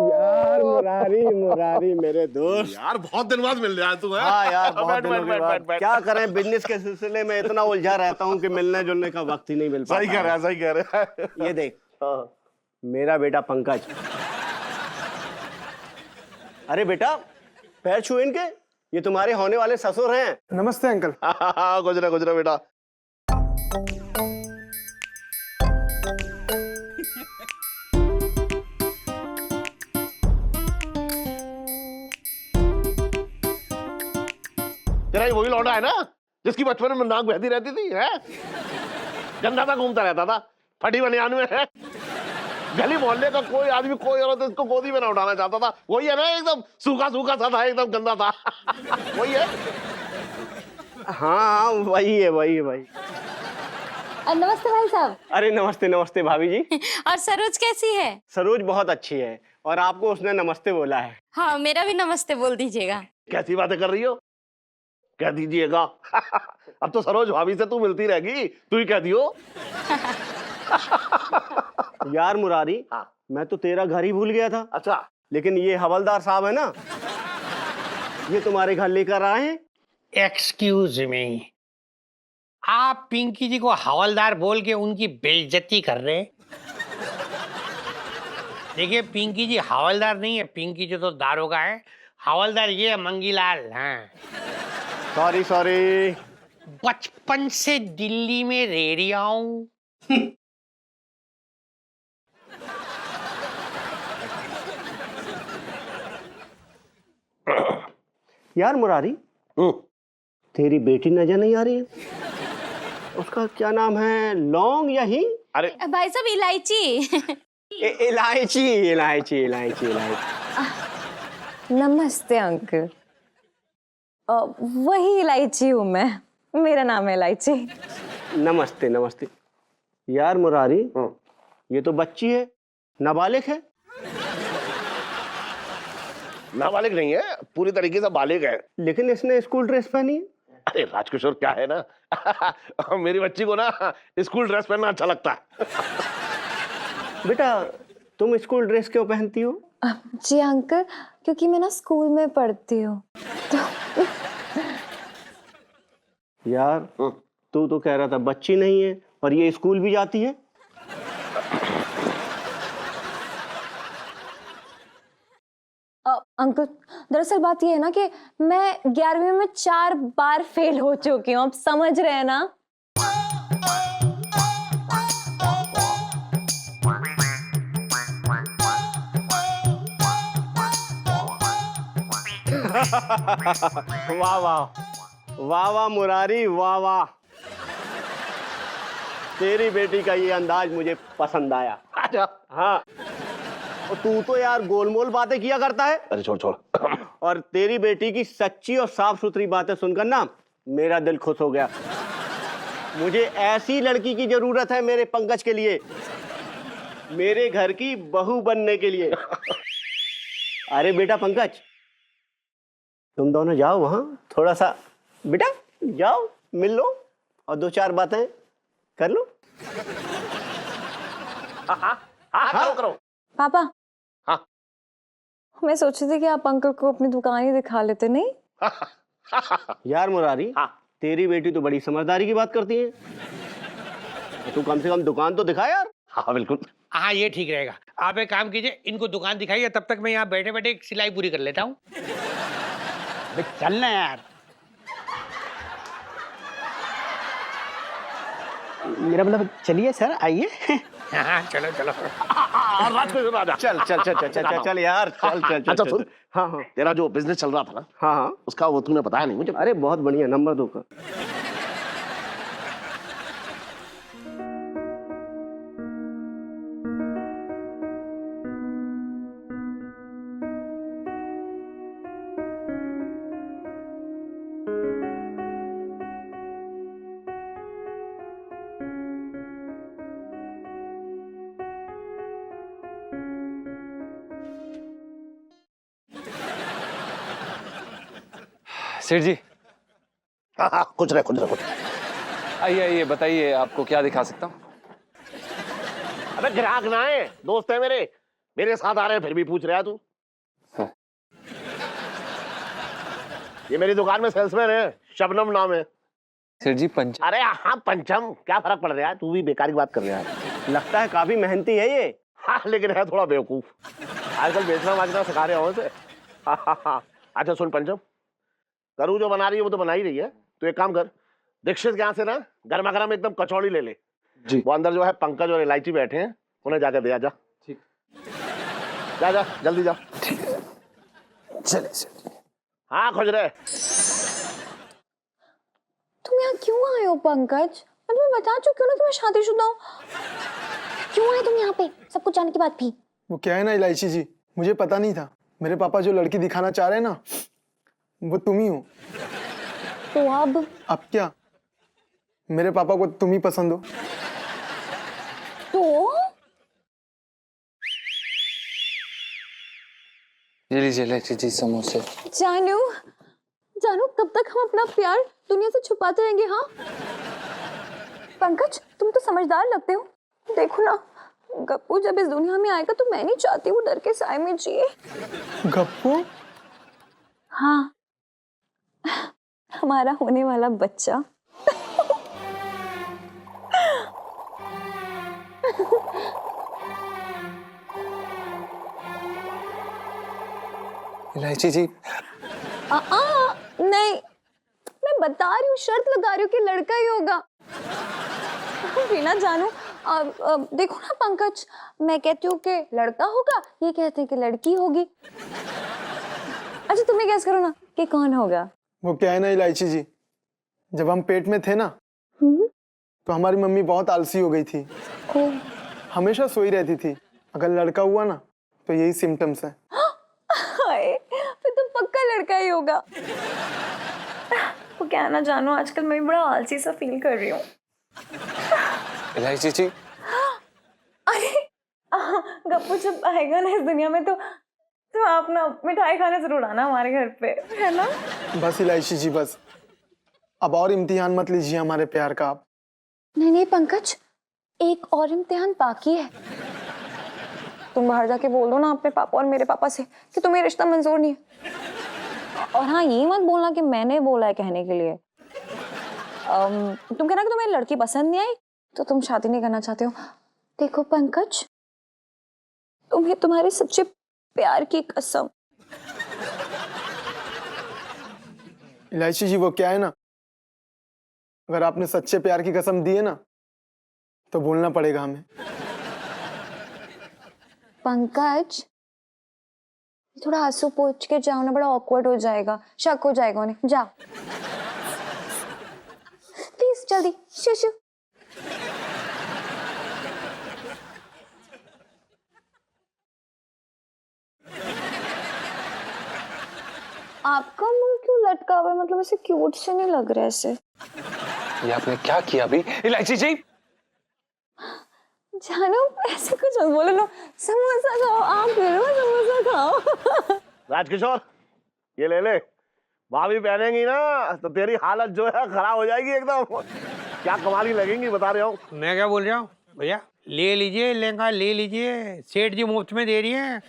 यार मुरारी मुरारी मेरे दोस्त, यार बहुत दिन बाद मिल रहा है तू। हाँ यार बहुत दिनों के बाद। क्या करें, बिजनेस के सिलसिले में इतना उलझा रहता हूँ कि मिलने जुलने का वक्त ही नहीं मिल पाता। सही कह रहा है, सही कह रहा है। ये देख, मेरा बेटा पंकज। अरे बेटा पैर छू इनके, ये तुम्हारे होने वाले ससुर हैं। नमस्ते अंकल। गुजरा गुजरा बेटा। तेरा ये वही लौंडा है ना जिसकी बचपन में नाक बहती रहती थी, है? गंदा सा घूमता रहता था, फटी बनियान में, है? गली मोहल्ले का कोई आदमी कोई औरत इसको गोदी में ना उठाना चाहता था। वही है ना, एकदम सूखा सूखा सा था, एकदम गंदा था। वही है। हाँ वही है वही है भाई। नमस्ते भाई साहब। अरे नमस्ते नमस्ते भाभी जी। और सरोज कैसी है? सरोज बहुत अच्छी है, और आपको उसने नमस्ते बोला है। हाँ मेरा भी नमस्ते बोल दीजिएगा। कैसी बातें कर रही हो? कह दीजिएगा। अब तो सरोज भाभी से तू मिलती रहेगी, तू ही कह दियो। यार मुरारी, हाँ। मैं तो तेरा घर ही भूल गया था। अच्छा, लेकिन ये हवलदार साहब है ना, ये तुम्हारे घर लेकर आए हैं। एक्सक्यूज मी, आप पिंकी जी को हवलदार बोल के उनकी बेइज्जती कर रहे हैं। देखिए पिंकी जी हवलदार नहीं है, पिंकी जी तो दारोगा है। हवलदार ये मंगीलाल हैं। Sorry sorry. बचपन से दिल्ली में रह रहा हूँ। यार मुरारी, तेरी बेटी नजर नहीं आ रही है? उसका क्या नाम है, लौंग या हींग? अरे भाई साहब इलायची। इलायची इलायची इलायची इलायची। नमस्ते अंकल। वही इलायची हूँ मैं, मेरा नाम है इलायची। नमस्ते नमस्ते। यार मुरारी, ये तो बच्ची है, नाबालिग है। नाबालिग नहीं है, पूरी तरीके से बालिग है। लेकिन इसने स्कूल ड्रेस पहनी है। अरे राजकिशोर, क्या है ना मेरी बच्ची को ना स्कूल ड्रेस पहनना अच्छा लगता है। बेटा, तुम स्कूल ड्रेस क्यों पहनती हो? जी अंकल, क्योंकि मैं ना स्कूल में पढ़ती हूँ। यार तू तो कह रहा था बच्ची नहीं है और ये स्कूल भी जाती है। अंकल, दरअसल बात ये है ना कि मैं 11वीं में 4 बार फेल हो चुकी हूँ, आप समझ रहे हैं ना। वाह वाह वाह वाह मुरारी, वाह वाह। तेरी बेटी का ये अंदाज मुझे पसंद आया। हाँ, और तू तो यार गोलमोल बातें किया करता है। अरे छोड़ छोड़। और तेरी बेटी की सच्ची और साफ सुथरी बातें सुनकर ना मेरा दिल खुश हो गया। मुझे ऐसी लड़की की जरूरत है मेरे पंकज के लिए, मेरे घर की बहू बनने के लिए। अरे बेटा पंकज, तुम दोनों जाओ वहां, थोड़ा सा बेटा जाओ मिल लो और 2-4 बातें कर लो। हाँ, करो। पापा, हाँ। मैं सोच रही थी कि आप अंकल को अपनी दुकान ही दिखा लेते, नहीं? यार मुरारी, तेरी बेटी तो बड़ी समझदारी की बात करती है, तू कम से कम दुकान तो दिखा यार। हाँ बिल्कुल। हाँ, ये ठीक रहेगा। आप एक काम कीजिए, इनको दुकान दिखाइए, तब तक मैं यहाँ बैठे बैठे एक सिलाई पूरी कर लेता हूँ। चलना यार। मेरा मतलब चलिए सर, आइए। हाँ, चलो चलो। राजकिशोर राजा, चल चल चल चल चल चल यार, चल चल चल। अच्छा सुन, हाँ हाँ तेरा जो बिजनेस चल रहा था ना, हाँ हाँ, उसका वो तूने बताया नहीं मुझे। अरे बहुत बढ़िया, नंबर 2 का। सेठ जी, हाँ, कुछ रहे। आइए आइए, बताइए आपको क्या दिखा सकता हूँ। अबे ग्राहक ना है, दोस्त है मेरे साथ आ रहे हैं, फिर भी पूछ रहा है तू। हाँ। ये मेरी दुकान में सेल्समैन है, शबनम नाम है। सेठ जी पंच। अरे हाँ पंचम, क्या फर्क पड़ रहा है, तू भी बेकार की बात कर रहा है। लगता है काफी मेहनती है ये। हाँ लेकिन है थोड़ा बेवकूफ, आजकल बेचना बाजना सिखा रहे हो से। अच्छा सुन पंचम, करू जो बना रही है वो तो बना ही रही है, तो एक काम कर, दीक्षित के यहाँ से ना गर्मा गर्म एकदम कचौड़ी ले ले जी। वो अंदर जो है पंकज और इलायची बैठे हैं, उन्हें जाकर दे जा। ठीक। जा जा जल्दी जा। चलिए। हाँ खोज रहे। तुम यहाँ क्यों आए हो पंकज? मैं बता चुकी हूँ ना कि मैं शादीशुदा हूँ। क्यों आए तुम यहाँ पे, सब कुछ जानने के बाद भी? वो क्या है ना इलायची जी, मुझे पता नहीं था, मेरे पापा जो लड़की दिखाना चाह रहे हैं ना, वो तुम ही हो। तो अब क्या मेरे पापा को तुम ही पसंद हो? तो ये लीजिए इलायची जी समोसे। जानू कब तक हम अपना प्यार दुनिया से छुपाते रहेंगे? हाँ पंकज, तुम तो समझदार लगते हो। देखो ना, गप्पू जब इस दुनिया में आएगा तो मैं नहीं चाहती वो डर के साए में जिए। गप्पू? हाँ, हमारा होने वाला बच्चा। इलायची जी। नहीं, मैं बता रही हूँ, शर्त लगा रही हूँ कि लड़का ही होगा। बिना जानू, देखो ना पंकज, मैं कहती हूँ कि लड़का होगा, ये कहते हैं कि लड़की होगी। अच्छा तुम्हें गैस करो ना, कि कौन होगा? वो क्या है ना इलायची जी, जब हम पेट में थे ना तो हमारी मम्मी बहुत आलसी हो गई थी। हमेशा सोई रहती थी। अगर लड़का हुआ ना तो यही सिम्टम्स है। हाय, फिर तो पक्का लड़का ही होगा। वो क्या ना जानो, आजकल मैं भी बड़ा आलसी सा फील कर रही हूँ। इलायची जी, अरे गप्पू जब आएगा ना इस दुनिया में तो आप ना मिठाई खाने जरूर आना हमारे घर पे, है ना? बस इलायची जी बस, अब और इम्तिहान मत लीजिए हमारे प्यार का आप। नहीं नहीं पंकज, एक और इम्तिहान बाकी है। तुम बाहर जाके बोल दो ना अपने पापा और मेरे पापा से कि तुम्हें रिश्ता मंजूर नहीं है। और हाँ, ये मत बोलना कि मैंने बोला है कहने के लिए। तुम कहना कि तुम्हें लड़की पसंद नहीं आई तो तुम शादी नहीं करना चाहते हो। देखो पंकज, तुम्हें तुम्हारे सच्चे प्यार की कसम। इलायची जी वो क्या है ना, अगर आपने सच्चे प्यार की कसम दी है ना तो बोलना पड़ेगा हमें। पंकज, थोड़ा आंसू पोंछ के जाओ ना, बड़ा ऑकवर्ड हो जाएगा, शक हो जाएगा उन्हें। जाओ प्लीज, जल्दी शू। आपका मुंह क्यों लटका हुआ है? मतलब ऐसे क्यूट से नहीं लग रहा है ऐसे। ये आपने क्या किया अभी? इलायची जी, जानो ऐसे कुछ मत बोलो ना। समोसा खाओ, आप समोसा खाओ। राजकिशोर, ये ले ले। भाभी पहनेंगी ना तो तेरी हालत जो है खराब हो जाएगी एकदम। क्या कमाल की लगेंगी, बता रहे हो। मैं क्या बोल रहा हूँ भैया, ले लीजिए लहंगा, ले लीजिए, सेठ जी मुफ्त में दे रही है।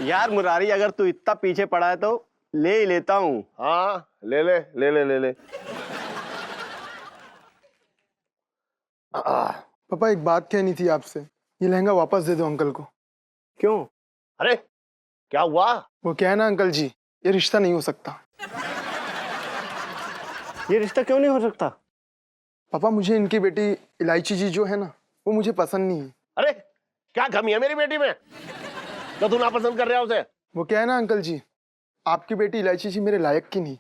यार मुरारी, अगर तू इतना पीछे पड़ा है तो ले ही लेता हूँ। हाँ ले ले ले ले ले ले। पापा एक बात कहनी थी आपसे, ये लहंगा वापस दे दो अंकल को। क्यों? अरे क्या हुआ? वो क्या है ना अंकल जी, ये रिश्ता नहीं हो सकता। ये रिश्ता क्यों नहीं हो सकता? पापा मुझे इनकी बेटी इलायची जी जो है ना वो मुझे पसंद नहीं है। अरे क्या कमी है मेरी बेटी में तो तू नापसंद कर रहा है उसे? वो क्या है ना अंकल जी, आपकी बेटी इलायची जी मेरे लायक की नहीं।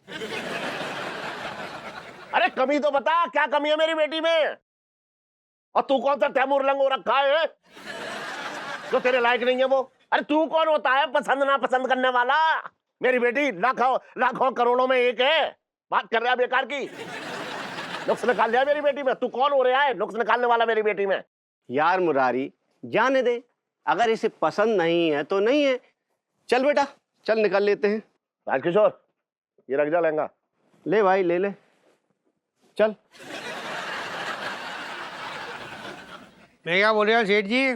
अरे कमी तो बता, क्या कमी है मेरी बेटी में? और तू कौन सा तैमूर लंग हो रखा है जो तेरे लायक नहीं है वो? अरे तू कौन होता है पसंद ना पसंद करने वाला? मेरी बेटी लाखों लाखों करोड़ों में एक है। बात कर रहा है बेकार की। नुक्स निकाल लिया मेरी बेटी में। तू कौन हो रहा है नुक्स निकालने वाला मेरी बेटी में? यार मुरारी, जाने दे, अगर इसे पसंद नहीं है तो नहीं है। चल बेटा, चल निकाल लेते हैं। राजकिशोर, ये रख जा लहंगा। ले भाई, ले ले, चल। मैं क्या बोल रहा हूँ सेठ जी,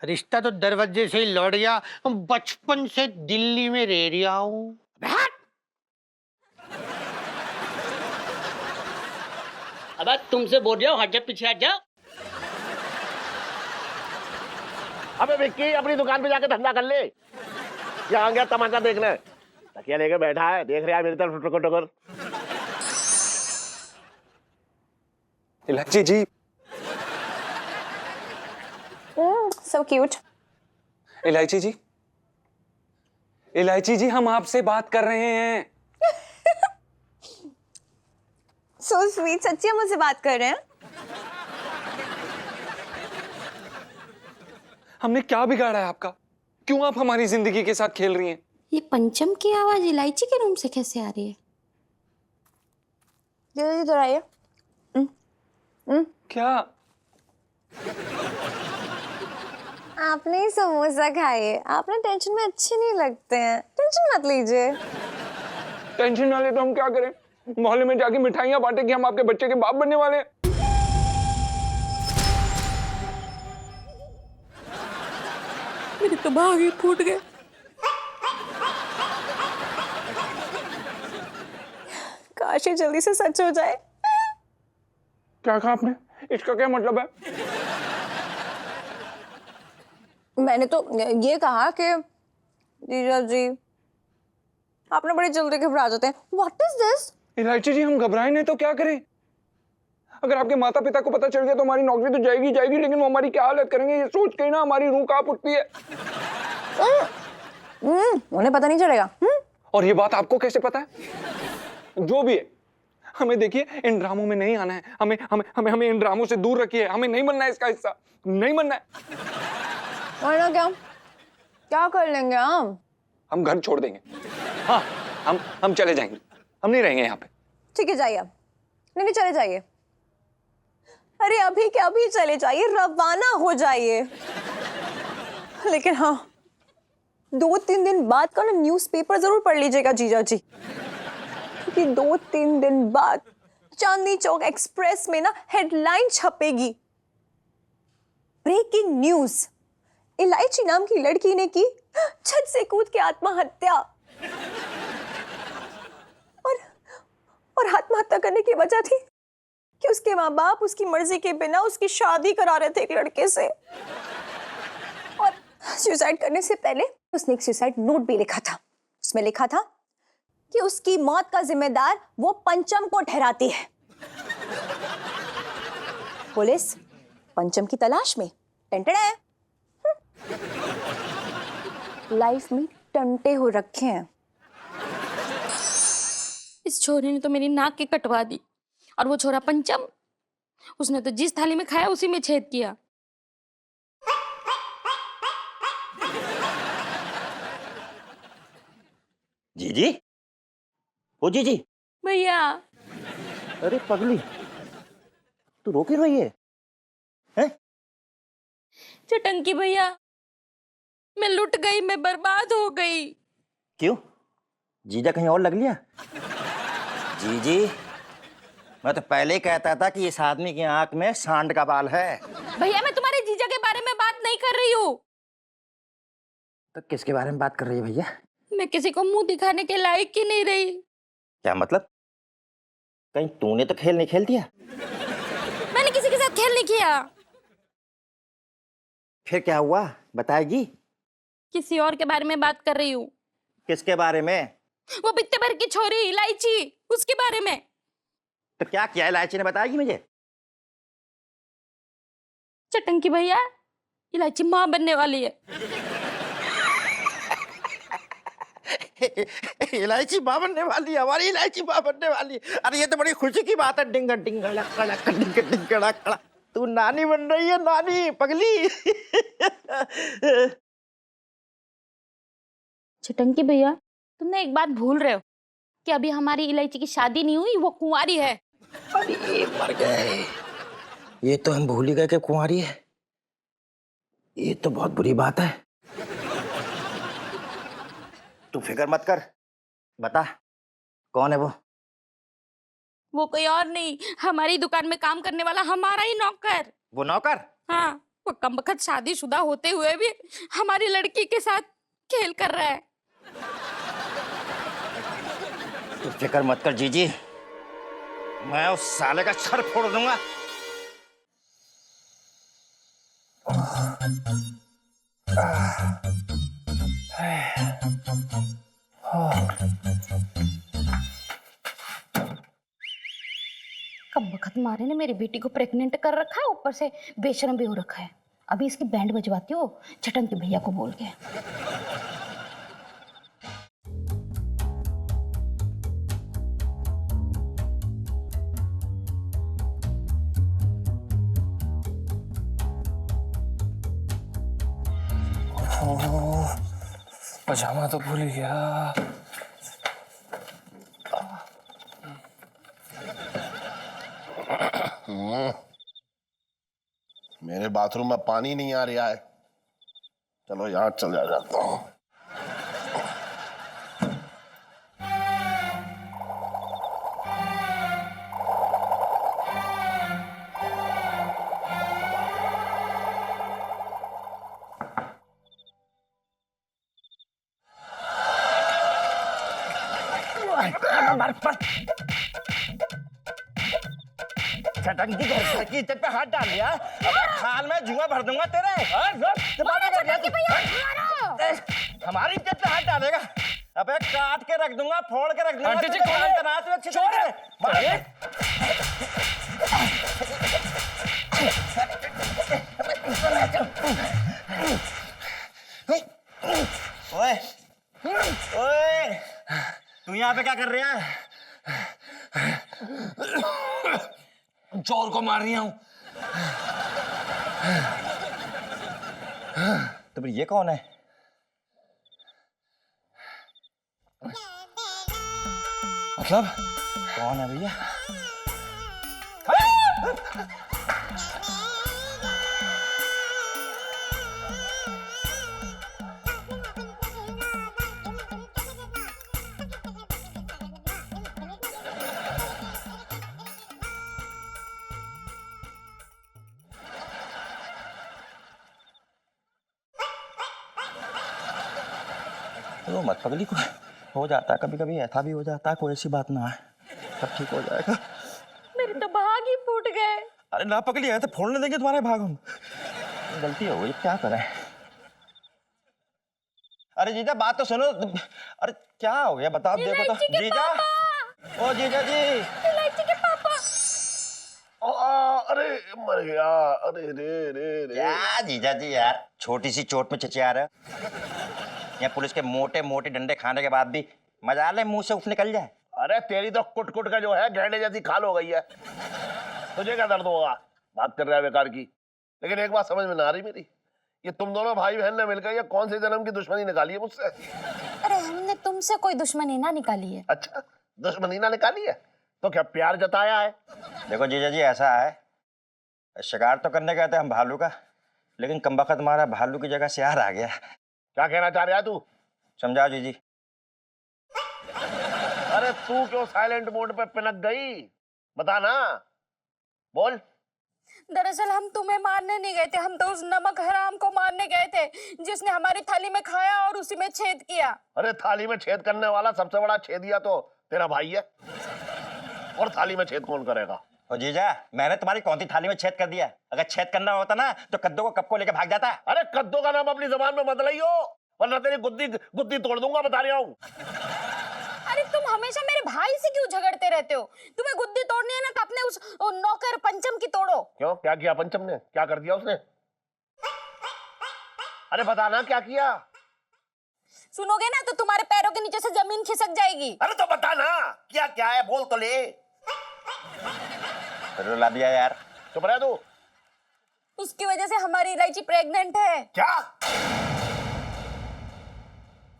रिश्ता तो दरवाजे से ही लौट गया। बचपन से दिल्ली में रह रहा हूँ। अब तुमसे बोल रहा हूँ, हट जा, पीछे हट जा। अबे विक्की, अपनी दुकान पे जाके धंधा कर ले। यहाँ गया तमाशा देखने, तकिया लेके बैठा है, देख रहा है मेरी तरफ टुकर टुकर। इलायची जी, so cute. इलायची जी, इलायची जी, हम आपसे बात कर रहे हैं। So sweet, सच्ची हम मुझसे बात कर रहे हैं? हमने क्या बिगाड़ा है आपका? क्यों आप हमारी जिंदगी के साथ खेल रही हैं? ये पंचम की आवाज इलायची के रूम से कैसे आ रही है? जल्दी इधर आइए। क्या? आपने ही समोसा खाइए, आपने टेंशन में अच्छे नहीं लगते हैं, टेंशन मत लीजिए। टेंशन ना ले तो हम क्या करें? मोहल्ले में जाके मिठाइयां बांटे कि हम आपके बच्चे के बाप बनने वाले हैं। मेरे तो भागे फूट गए। काश ये जल्दी से सच हो जाए। क्या कहा आपने? इसका क्या मतलब है? मैंने तो ये कहा कि जीजा जी आपने बड़ी जल्दी घबरा जाते हैं। What is this? इलायची जी, हम घबराए नहीं तो क्या करें? अगर आपके माता पिता को पता चल गया तो हमारी नौकरी तो जाएगी जाएगी, लेकिन वो हमारी क्या हालत करेंगे ये सोच के ना हमारी रूह कांप उठती है। उन्हें पता नहीं चलेगा। और ये बात आपको कैसे पता है? जो भी है, हमें देखिए इन ड्रामों में नहीं आना है। हमें हमें हमें हमें इन ड्रामों से दूर रखिए। हमें नहीं बनना है इसका हिस्सा, नहीं बनना है। वरना क्या क्या कर लेंगे हम घर छोड़ देंगे। हाँ, हम चले जाएंगे। हम नहीं रहेंगे यहाँ पे। ठीक है, जाइए आप। नहीं चले जाइए। अरे अभी के अभी चले जाइए, रवाना हो जाइए। लेकिन हाँ, 2-3 दिन बाद का ना न्यूज़पेपर जरूर पढ़ लीजिएगा जीजा जी, क्योंकि 2-3 दिन बाद चांदनी चौक एक्सप्रेस में ना हेडलाइन छपेगी, ब्रेकिंग न्यूज, इलायची नाम की लड़की ने की छत से कूद के आत्महत्या। और आत्महत्या करने की वजह थी कि उसके माँ बाप उसकी मर्जी के बिना उसकी शादी करा रहे थे एक लड़के से, और सुसाइड करने से पहले उसने एक सुसाइड नोट भी लिखा था। उसमें लिखा था कि उसकी मौत का जिम्मेदार वो पंचम को ठहराती है। पुलिस पंचम की तलाश में। टंटड़ा है, लाइफ में टंटे हो रखे हैं। इस छोरे ने तो मेरी नाक के कटवा दी, और वो छोरा पंचम, उसने तो जिस थाली में खाया उसी में छेद किया। जीजी, ओ जीजी। भैया। अरे पगली, तू रो क्यों रही है? हैं? चटंकी भैया, मैं लुट गई, मैं बर्बाद हो गई। क्यों? जीजा कहीं और लग लिया? जीजी, मैं तो पहले ही कहता था कि इस आदमी की आंख में सांड का बाल है। भैया, मैं तुम्हारे जीजा के बारे में बात नहीं कर रही हूँ। तो किसके बारे में बात कर रही है भैया? मैं किसी को मुंह दिखाने के लायक ही नहीं रही। क्या मतलब? कहीं तूने तो खेल नहीं खेल दिया? मैंने किसी के साथ खेल नहीं किया। फिर क्या हुआ, बताएगी? किसी और के बारे में बात कर रही हूँ। किसके बारे में? वो बित्ते भर की छोरी इलायची, उसके बारे में। तो क्या किया इलायची ने, बताएगी मुझे? चटंकी भैया, इलायची माँ बनने वाली है। इलायची माँ बनने वाली है, हमारी इलायची माँ बनने वाली है। अरे ये तो बड़ी खुशी की बात है। डिंगा डिंगा लकड़ा डिंगा डिंगा लकड़ा, तू नानी बन रही है, नानी पगली। चटंकी भैया, तुमने एक बात भूल रहे हो कि अभी हमारी इलायची की शादी नहीं हुई, वो कुंवारी है। अरे मर गए, ये तो हम भूल ही गए कि कुंवारी है। ये तो बहुत बुरी बात है। तू फिक्र मत कर, बता कौन है वो? वो कोई और नहीं, हमारी दुकान में काम करने वाला हमारा ही नौकर। वो नौकर? हाँ, वो कमबख्त शादीशुदा होते हुए भी हमारी लड़की के साथ खेल कर रहा है। तू फिक्र मत कर जीजी, मैं उस साले का सर फोड़ दूंगा। कमबख्त मारे ने मेरी बेटी को प्रेग्नेंट कर रखा है, ऊपर से बेशरम भी हो रखा है। अभी इसकी बैंड बजवाती हो चटंकी भैया को बोल के। पजामा तो भूल गया। मेरे बाथरूम में पानी नहीं आ रहा है, चलो यहाँ चल जाता हूँ। चटंकी घर की इज्जत पे हाथ डाल लिया। अबे खाल में जुआ भर दूंगा तेरे। हमारी इज्जत पे हाथ डालेगा? अबे काट के रख दूंगा, फोड़ के रख दूंगा। आंटी जी, तुझे तनाव अच्छी तरीके से। ओए ओए यहाँ पे क्या कर रहे हैं? चोर को मार रही हूँ। तो फिर ये कौन है? मतलब कौन है भैया? तो मत पगली को हो जाता है कभी कभी, ऐसा भी हो जाता है, कोई ऐसी बात ना है, सब ठीक हो जाएगा। मेरे तो भाग ही फूट गए। अरे ना पगली है तो फोड़ने देंगे तुम्हारे भाग हम। गलती हो गई, क्या करें? अरे जीजा बात तो सुनो। अरे क्या हो गया बताओ, देखो तो जीजा। ओ जीजा जी, इलायची के पापा। अरे मर गया। अरे रे रे रे। क्या जीजा जी यार, छोटी सी चोट में चिचिया रहे हो। यहाँ पुलिस के मोटे मोटे डंडे खाने के बाद भी मजाल है मुंह से उफ निकल जाए। अरे तेरी तो कुट कुट का जो है गहने जैसी खाल हो गई है, तुझे क्या दर्द होगा? बात कर रहा है बेकार की। लेकिन एक बात समझ में ना आ रही मेरी, ये तुम दोनों भाई बहन ने मिलकर ये कौन से जन्म की दुश्मनी निकाली है मुझसे? अरे हमने तुमसे कोई दुश्मनी ना निकाली है। अच्छा, दुश्मनी ना निकाली है तो क्या प्यार जताया है? देखो जीजा जी ऐसा है, शिकार तो करने गए थे हम भालू का, लेकिन कमबख्त हमारा भालू की जगह सियार आ गया। क्या कहना चाह रहा है तू? समझाओ जीजी। अरे तू क्यों साइलेंट मोड पे पिनक गई? बता ना, बोल। दरअसल हम तुम्हें मारने नहीं गए थे, हम तो उस नमक हराम को मारने गए थे जिसने हमारी थाली में खाया और उसी में छेद किया। अरे थाली में छेद करने वाला सबसे बड़ा छेदिया तो तेरा भाई है, और थाली में छेद कौन करेगा? ओ जीजा, मैंने तुम्हारी कौन सी थाली में छेद कर दिया? अगर छेद करना होता ना तो कद्दू को कप को लेकर भाग जाता। अरे कद्दू का नाम अपनी जबान में मत लइयो, वरना तेरी गुद्दी गुद्दी तोड़ दूंगा, बता रहा हूँ। अरे तुम हमेशा मेरे भाई से क्यों झगड़ते रहते हो? तुम्हें गुद्दी तोड़नी है ना तो अपने उस नौकर पंचम की तोड़ो। क्यों, क्या किया पंचम ने? क्या कर दिया उसने? अरे बता ना क्या किया? सुनोगे ना तो तुम्हारे पैरों के नीचे से जमीन खिसक जाएगी। अरे तो बता ना क्या क्या है, बोल तो ले। रुला दिया यार। चुप रह तू। उसकी वजह से हमारी इलायची प्रेग्नेंट है। क्या?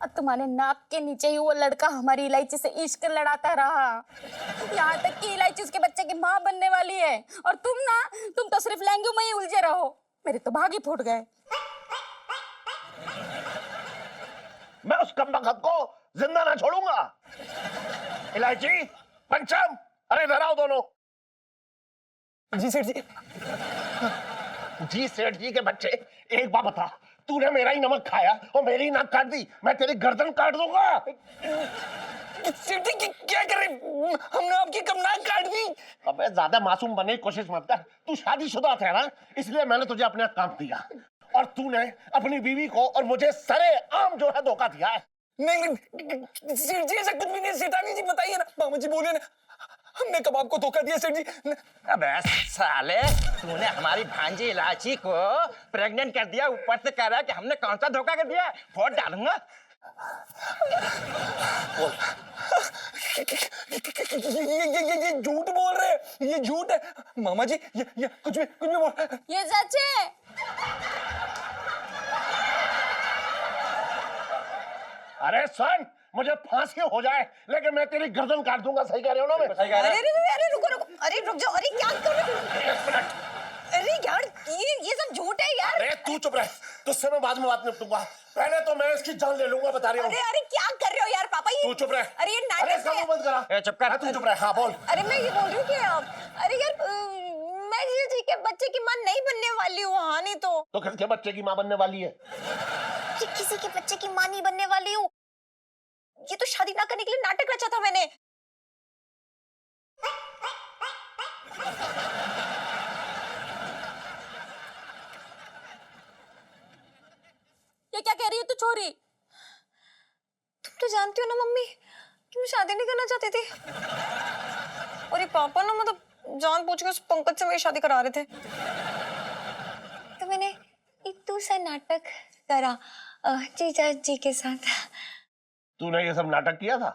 अब तुम्हारे नाक के नीचे ही वो लड़का हमारी इलायची से इश्क लड़ाता रहा, यहाँ तक कि इलायची उसके बच्चे की माँ बनने वाली है, और तुम तो सिर्फ लहंगों में ही उलझे रहो। मेरे तो भाग ही फूट गए। मैं उस कमबख्त को जिंदा ना छोड़ूंगा। इलायची, पंचम, अरे इधर आओ दोनों। जी सेठ जी। जी सेठ जी के बच्चे, एक बात बता, तूने मेरा ही नमक खाया और मेरी नाक काट दी, मैं तेरी गर्दन काट दूंगा। सेठ जी क्या कर रहे? हमने आपकी कब नाक काट दी? अबे ज्यादा मासूम बनने की कोशिश मत कर, तू शादीशुदा था ना, इसलिए मैंने तुझे अपने काम दिया, और तूने अपनी बीवी को और मुझे सरे आम जो है धोखा दिया है। नहीं सेठ जी, ऐसा कुछ भी नहीं। सेठानी जी बताइए ना, मामा जी बोले ना, हमने कब आपको धोखा दिया सेठ जी? अबे साले, तूने हमारी भांजी इलायची को प्रेग्नेंट कर दिया, ऊपर से कह रहा है कि हमने कौन सा धोखा कर दिया? फोड़ डालूंगा। ये झूठ बोल रहे हैं, ये झूठ है मामा जी। ये कुछ भी बोल। ये सच है। अरे सुन, मुझे फांसी हो जाए लेकिन मैं तेरी गर्दन काट दूंगा। सही कह रहे हो ना? मैं सही कह रहा हूं? अरे रुको, अरे रुक जाओ। अरे क्या कर रहे हो? एक मिनट। अरे यार ये सब झूठ है यार। अरे तू चुप रह, तुझसे मैं बाद में बात निपटूंगा, पहले तो मैं इसकी जान ले लूंगा, बता रहा हूँ। अरे क्या कर रहे हो यार पापा? ये तू चुप रह। अरे ये अरे नाटक इसका है। मुंह बंद करा। चुप कर। तू चुप रह। हाँ बोल। अरे मैं ये बोल रही हूँ कि अरे यार मैं जी के बच्चे की माँ नहीं बनने वाली हूँ। हाँ नहीं तो किसके बच्चे की माँ बनने वाली है? किसी के बच्चे की माँ नहीं बनने वाली हूँ। ये तो शादी ना करने के लिए नाटक रचा था मैंने। ये क्या कह रही है तू छोरी? तुम तो जानती हो ना मम्मी कि मैं शादी नहीं करना चाहती थी, और ये पापा ना मतलब जान पूछ के उस पंकज से मेरी शादी करा रहे थे। तो मैंने एक दूसरा नाटक करा जीजा जी के साथ। तूने ये सब नाटक किया था?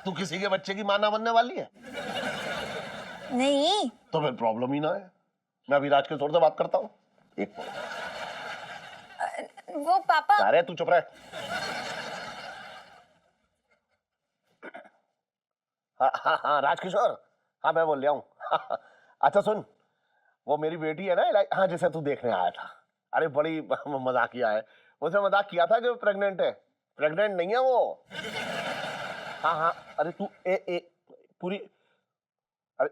तू किसी के बच्चे की मां ना बनने वाली है? नहीं। तो फिर प्रॉब्लम ही ना है। मैं अभी राजकिशोर से बात करता हूँ, एक मिनट। वो पापा। अरे तू चुप रह। हाँ राजकिशोर, हाँ मैं बोल रहा हूँ। अच्छा सुन, वो मेरी बेटी है ना, हाँ जिसे तू देखने आया था, अरे बड़ी मजाकिया है। उसने मजाक किया था कि वो प्रेग्नेंट है। प्रेग्नेंट नहीं है वो। हाँ अरे तू पूरी, अरे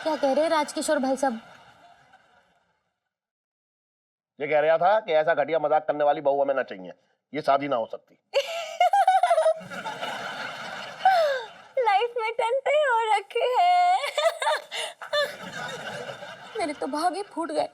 क्या कह रहे हैं राजकिशोर भाई साहब? ये कह रहा था कि ऐसा घटिया मजाक करने वाली बहू हमें ना चाहिए, ये शादी ना हो सकती। लाइफ में टंटे हो रखे हैं। मेरे तो भाग ही फूट गए।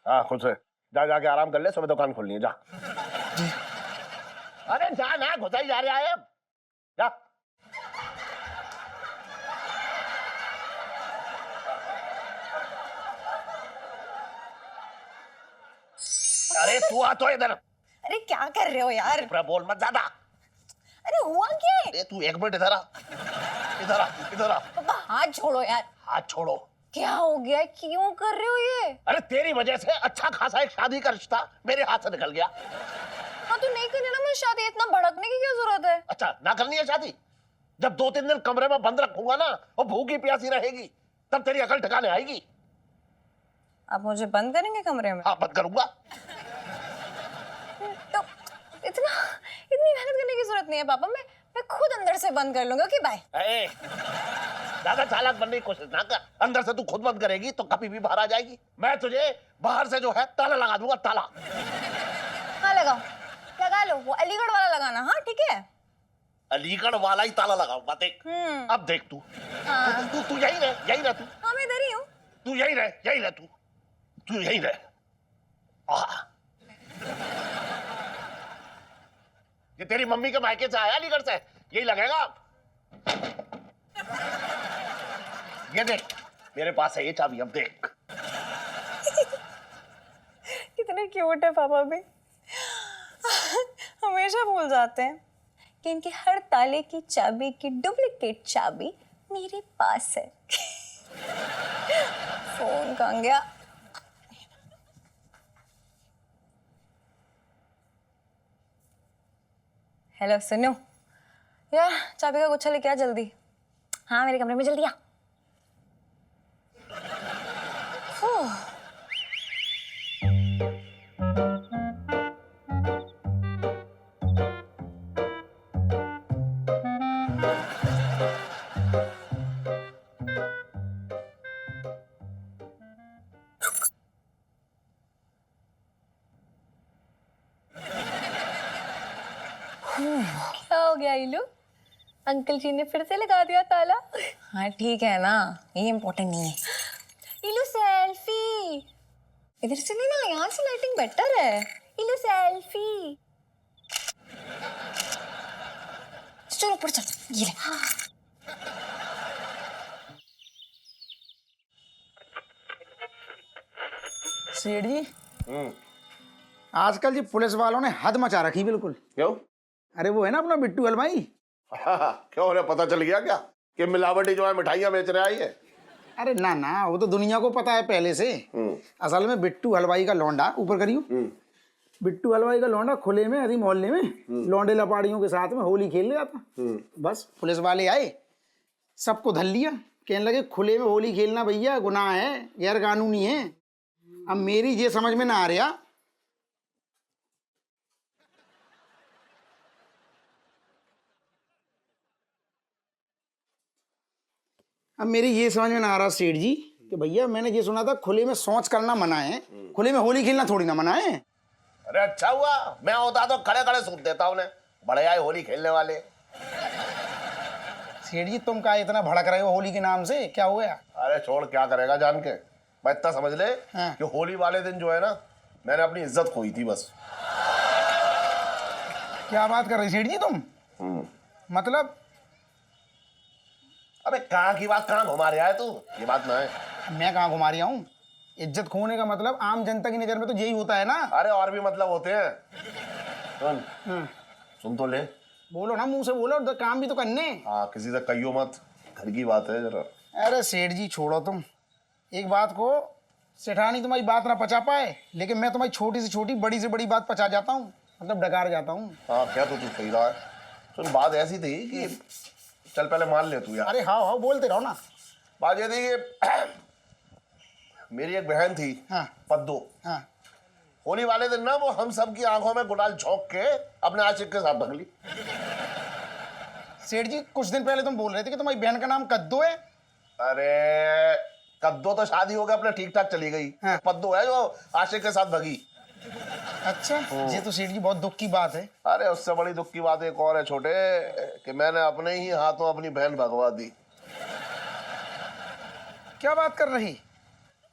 हाँ खुश है, जा जाके आराम कर ले, सुबह दुकान खोलनी है, जा। अरे जा ना, घुसा ही जा रहा है अब, जा। अरे तू आ तो इधर। अरे क्या कर रहे हो यार? बोल मत ज्यादा। अरे हुआ क्या है? अरे तू एक मिनट इधर आ, इधर आ, इधर आ। पापा हाथ छोड़ो यार। हाथ छोड़ो। क्या हो गया? क्यों कर रहे हो ये? अरे तेरी वजह से अच्छा खासा एक शादी का रिश्ता मेरे हाथ से निकल गया। हाँ तो नहीं करनी ना मुझे शादी, इतना भड़कने की क्या जरूरत है? अच्छा ना करनी है शादी? जब 2-3 दिन कमरे में बंद रखूंगा ना, वो भूखी प्यासी रहेगी, तब तेरी अकल ठिकाने आएगी। आप मुझे बंद करेंगे कमरे में? हाँ बंद करूंगा। तो इतनी मेहनत करने की जरूरत नहीं है पापा, मैं खुद अंदर से बंद कर लूंगा। Okay bye. ज्यादा चालाक बनने की कोशिश ना कर, अंदर से तू खुद बंद करेगी तो कभी भी बाहर आ जाएगी। मैं तुझे बाहर से जो है ताला लगा दूंगा, ताला। हाँ लगाओ, लगा लो, वो अलीगढ़ वाला लगाना। हाँ ठीक है, अलीगढ़ वाला ही ताला लगाऊंगा, देख। अब देख तू। हाँ। तू यही रह, यही रह तू। हाँ मैं इधर ही हूँ। तू यही रह, यही रह तू यही रह। ये तेरी मम्मी के मायके से आया अलीगढ़ से, यही लगेगा अब। ये देख मेरे पास है ये चाबी, अब देख। कितने क्यूट है पापा भी। हमेशा भूल जाते हैं कि इनके हर ताले की चाबी की डुप्लीकेट चाबी मेरे पास है। फोन कहाँ गया? हेलो सुनो यार, चाबी का गुच्छा लेके आ जल्दी। हाँ मेरे कमरे में जल्दी आ। क्या हो गया इलू? अंकल जी ने फिर से लगा दिया ताला। हाँ ठीक है ना, ये इम्पोर्टेंट नहीं है। इलू सेल्फी। इधर से नहीं ना, यहाँ से लाइटिंग बेटर है। इलू सेल्फी। चलो ऊपर चल, ये ले। सेठ जी, आजकल जी पुलिस वालों ने हद मचा रखी बिल्कुल। क्यों? अरे वो है ना अपना बिट्टू हलवाई। क्यों रे, पता चल गया क्या कि मिलावटी जो है मिठाइयाँ बेच रहा है ये? अरे ना ना, वो तो दुनिया को पता है पहले से। असल में बिट्टू हलवाई का लौंडा, ऊपर करियो, बिट्टू हलवाई का लौंडा खुले में अभी मोहल्ले में लौंडे लपाड़ियों के साथ में होली खेल रहा था। बस पुलिस वाले आए, सबको धर लिया, कहने लगे खुले में होली खेलना भैया गुनाह है, गैर कानूनी है। अब मेरी ये समझ में ना आ रहा, अब मेरी ये समझ में ना आ रहा सेठ जी कि भैया मैंने ये सुना था खुले में शौच करना मना है, खुले में होली खेलना थोड़ी ना मना है। अरे अच्छा हुआ, मैं होता तो खड़े खड़े सूट देता उन्हें, बड़े आए होली खेलने वाले। सेठ जी तुम क्या इतना भड़क रहे हो होली के नाम से, क्या हो गया? अरे छोड़, क्या करेगा जान के, मैं इतना समझ ले कि होली वाले दिन जो है ना, मैंने अपनी इज्जत खोई थी बस। क्या बात कर रहे सेठ जी तुम? मतलब अबे कहाँ की बात कहाँ घुमा रहा है तू? ये बात ना है। मैं कहाँ घुमा रहा हूँ? इज्जत खोने का मतलब आम जनता की नजर में तो यही होता है ना। अरे और भी मतलब होते हैं। सुन सुन तो ले। बोलो ना, मुंह से बोलो, तो काम भी तो करने। हाँ, किसी से कहियो मत, घर की बात है जरा। अरे सेठ जी छोड़ो तुम। एक बात को, सेठानी तुम्हारी बात ना पचा पाए, लेकिन मैं तुम्हारी छोटी से छोटी बड़ी से बड़ी बात पचा जाता हूँ, मतलब डकार जाता हूँ। हाँ क्या तो तू सही रहा है। सुन बात ऐसी थी कि चल पहले मान ले तू यार। अरे हाँ हाँ बोलते रहो ना। बात ये थी कि मेरी एक बहन थी, हाँ पद्दो। हाँ। होली वाले दिन ना वो हम सब की आंखों में गुलाल झोंक के अपने आशिक के साथ भगली। सेठ जी कुछ दिन पहले तुम बोल रहे थे कि तुम्हारी बहन का नाम कद्दू है। अरे कद्दो तो शादी हो गया अपने ठीक ठाक चली गई। हाँ। पद्दो है जो आशिक के साथ भगी। अच्छा, ये तो सेठ जी बहुत दुख की बात है। अरे उससे बड़ी दुख की बात एक और है छोटे, कि मैंने अपने ही हाथों अपनी बहन भगवा दी। क्या बात कर रही?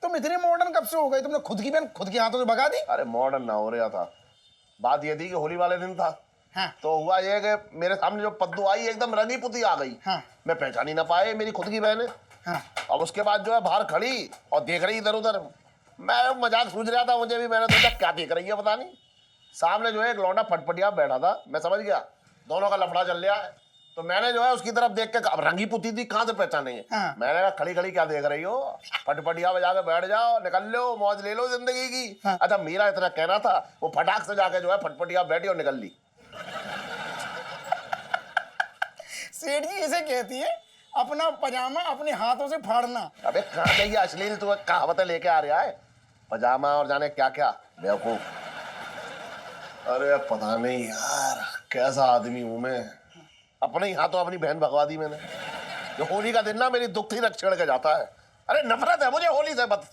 तुम इतने मॉडर्न कब से हो गए? तुमने खुद की बहन खुद के हाथों से भगा दी? अरे मॉडर्न ना हो रहा था। बात ये थी कि होली वाले दिन था। हाँ। तो हुआ ये कि मेरे सामने जो पद्दू आई एकदम रंगी पुती आ गई। हाँ। मैं पहचान ही ना पाए मेरी खुद की बहन है। हाँ। अब उसके बाद जो है बाहर खड़ी और देख रही इधर उधर। मैं मजाक सूझ रहा था मुझे भी, मैंने सोचा क्या देख रही है पता नहीं। सामने जो है एक लौंडा फटफटिया बैठा था, मैं समझ गया दोनों का लफड़ा चल रहा है। तो मैंने जो है उसकी तरफ देख के, अब रंगी पुती थी कहाँ से पहचानेंगे। हाँ। मैंने कहा खड़ी खड़ी क्या देख रही हो, फटफटिया बजा के बैठ जाओ, निकल लो, मौज ले लो जिंदगी की। हाँ। अच्छा मेरा इतना कहना था, वो फटाक से जाके जो है फटफटिया बैठी और निकल ली। सेठ जी इसे कहती है अपना पजामा अपने हाथों से फाड़ना। अबे कहाँ गई अश्लील तू कहावतें लेके आ रहा है, पजामा और जाने क्या क्या बेवकूफ। अरे पता नहीं यार कैसा आदमी हूं मैं, अपने ही हाथों अपनी बहन भगवा दी मैंने। जो होली का दिन ना मेरी दुख थी रख छेड़ के जाता है। अरे नफरत है मुझे होली से बस।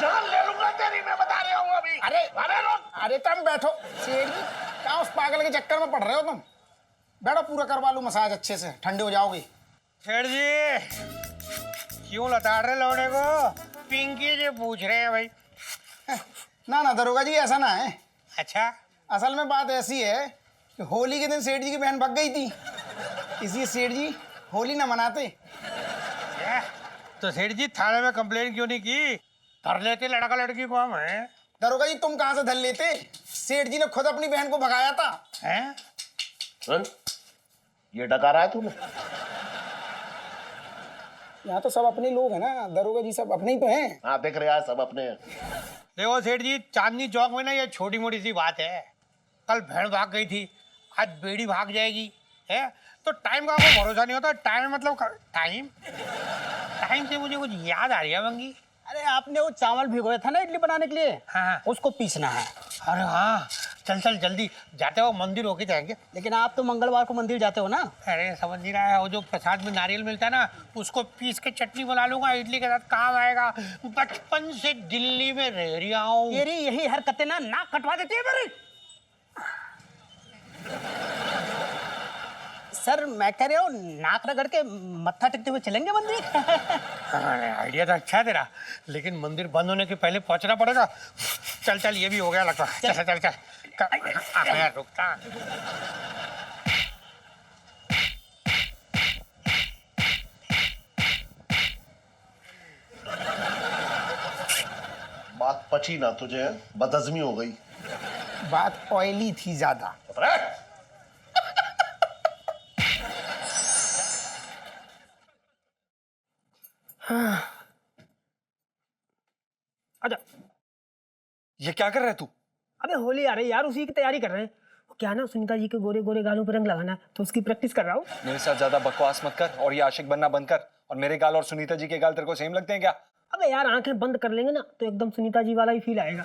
जान ले लूंगा तेरी, मैं बता रहा हूँ अभी। अरे अरे रुक। अरे तुम बैठो सेठ जी, क्या उस पागल के चक्कर में पड़ रहे हो तुम? बैठो, पूरा करवा लूं मसाज अच्छे से, ठंडे हो जाओगे। सेठ जी क्यों लताड़ रहे लौड़े को? पिंकी जी पूछ रहे हैं भाई। ना ना दरोगा जी ऐसा ना है। अच्छा असल में बात ऐसी है कि होली के दिन सेठ जी की बहन भग गई थी, इसलिए सेठ जी होली ना मनाते। क्या? तो सेठ जी थाने में कंप्लेन क्यों नहीं की? धर लेते लड़का लड़की को हम हैं। दरोगा जी तुम कहाँ से धर लेते? सेठ जी ने खुद अपनी बहन को भगाया था। हैं? सुन, ये डकारा है तूने? यहाँ तो सब अपने लोग हैं ना दरोगा जी, सब अपने ही तो हैं। हाँ देख रहा है सब अपने हैं। देखो सेठ जी, चांदनी चौक में ना ये छोटी मोटी सी बात है। कल भेड़ भाग गई थी, आज बेड़ी भाग जाएगी है। तो टाइम का कोई भरोसा नहीं होता। टाइम मतलब टाइम टाइम से मुझे कुछ याद आ रही है मंगी। अरे आपने वो चावल भिगोया था ना इडली बनाने के लिए, हाँ। उसको पीसना है। अरे हाँ, चल चल जल्दी, जाते हो मंदिर होके जाएंगे। लेकिन आप तो मंगलवार को मंदिर जाते हो ना। अरे समझ नहीं रहा है, वो जो प्रसाद में नारियल मिलता है ना, उसको पीस के चटनी बना लूंगा, इडली के साथ काम आएगा। बचपन से दिल्ली में रह रहा हूँ। तेरी यही हरकतें ना नाक कटवा देती है मेरी। सर मैं कह रहा हूँ नाक रगड़ के मत्था टेकते हुए चलेंगे मंदिर। आइडिया तो अच्छा है तेरा, लेकिन मंदिर बंद होने के पहले पहुंचना पड़ेगा। चल चल, ये भी हो गया लगता है। चल चल चल यार, रुकता। बात पची ना तुझे, बदहजमी हो गई। बात ऑयली थी ज्यादा। अच्छा, ये क्या कर रहा है तू? अबे होली आ रही है यार, उसी की तैयारी कर रहे हैं। क्या ना, सुनीता जी के गोरे गोरे गालों पर रंग लगाना है, तो उसकी प्रैक्टिस कर रहा हूँ। मेरे साथ ज्यादा बकवास मत कर और ये आशिक बनना बंद कर। और मेरे गाल और सुनीता जी के गाल तेरे को सेम लगते हैं क्या? अबे यार आंखें बंद कर लेंगे ना तो एकदम सुनीता जी वाला ही फील आएगा।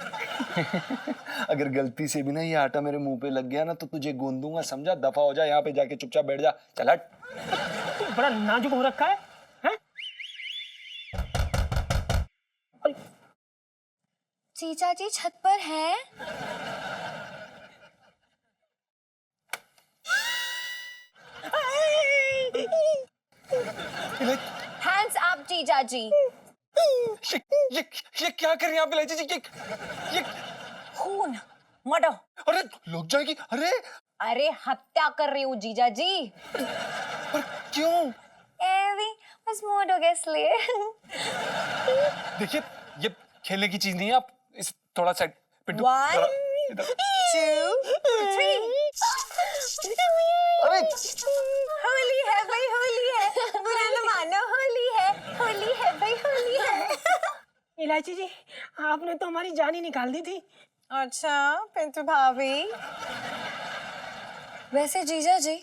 अगर गलती से भी ना ये आटा मेरे मुंह पे लग गया ना तो तुझे गूंद दूंगा, समझा? दफा हो जा, यहाँ पे जाके चुपचाप बैठ जा। चल हट। तू बड़ा नाजुक हो रखा है, हैं? जीजा जी छत पर है। जीजा जी। ये क्या कर रही हैं आप इलायची जी? ये खून, मर्डर। अरे लग जाएगी। अरे अरे हत्या कर रही हूँ जीजा जी। पर क्यों? एवी बस मूड हो गया इसलिए। देखिए ये खेलने की चीज नहीं है, आप इस थोड़ा साइड पे 1 2 3। अरे होली है भाई, होली है, बुरा न मानो, होली है भाई, होली है। इलायची जी, आपने तो हमारी जान ही निकाल दी थी। अच्छा पिंटू भाभी। वैसे जीजा जी,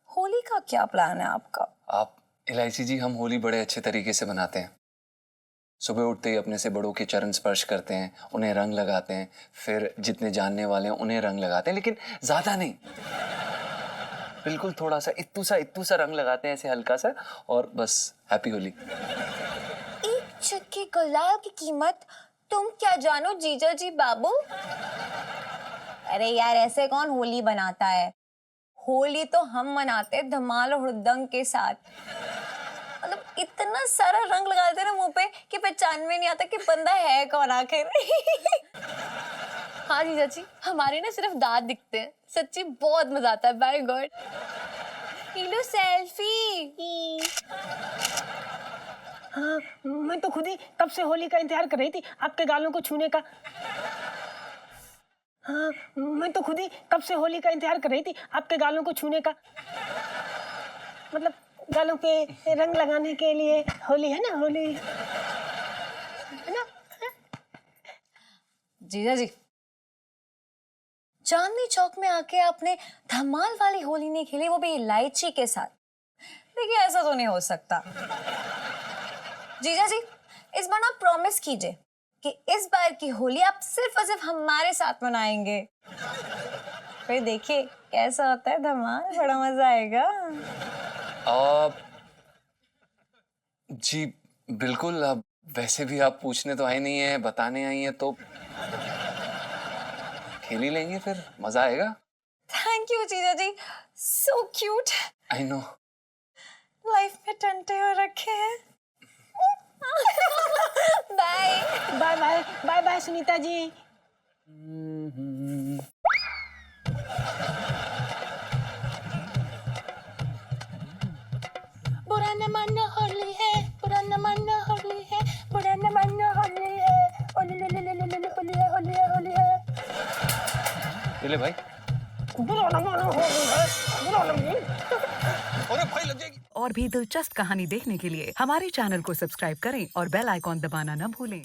होली का क्या प्लान है आपका? आप इलायची जी, हम होली बड़े अच्छे तरीके से मनाते हैं। सुबह उठते ही अपने से बड़ों के चरण स्पर्श करते हैं, उन्हें रंग लगाते हैं, फिर जितने जानने वाले हैं उन्हें रंग लगाते हैं, लेकिन ज्यादा नहीं, बिल्कुल थोड़ा सा इत्तू सा रंग लगाते हैं, ऐसे हल्का सा, और बस हैप्पी होली। एक चक्की गुलाल की कीमत तुम क्या जानो जीजा जी बाबू। अरे यार ऐसे कौन होली बनाता है? होली तो हम मनाते हैं धमाल और हुड़दंग के साथ। मतलब इतना सारा रंग लगाते हैं ना मुंह पे कि पहचान में नहीं आता कि बंदा है कौन आखिर। हाँ जीजा जी, हमारे ना सिर्फ दांत दिखते हैं। सच्ची बहुत मजा आता है। By god. लो सेल्फी। हाँ, मैं तो खुद ही कब से होली का इंतजार कर रही थी, आपके गालों को छूने का। हाँ, मैं तो खुद ही कब से होली का इंतजार कर रही थी, आपके गालों को छूने का। मतलब गालों पे रंग लगाने के लिए होली है ना, होली है ना। जीजा जी, चांदनी चौक में आके आपने धमाल वाली होली नहीं खेली, वो भी इलायची के साथ। देखिए ऐसा तो नहीं हो सकता। जीजा जी, इस बार आप प्रॉमिस कीजिए कि इस बार की होली आप सिर्फ और सिर्फ हमारे साथ मनाएंगे। फिर देखिए कैसा होता है धमाल, बड़ा मजा आएगा। जी बिल्कुल। अब वैसे भी आप पूछने तो आए नहीं है, बताने आई हैं, तो खेल ही लेंगे, फिर मजा आएगा। थैंक यू जीजा जी, so cute. I know. Life में टंटे हो रखे हैं। Bye bye bye bye bye Sunita ji. बुरा न मानो होली है, बुरा न मानो होली है, बुरा न मानो होली है, होली है, होली है, होली है। ले भाई। अरे भाई लग जाएगी। और भी दिलचस्प कहानी देखने के लिए हमारे चैनल को सब्सक्राइब करें और बेल आइकॉन दबाना न भूलें।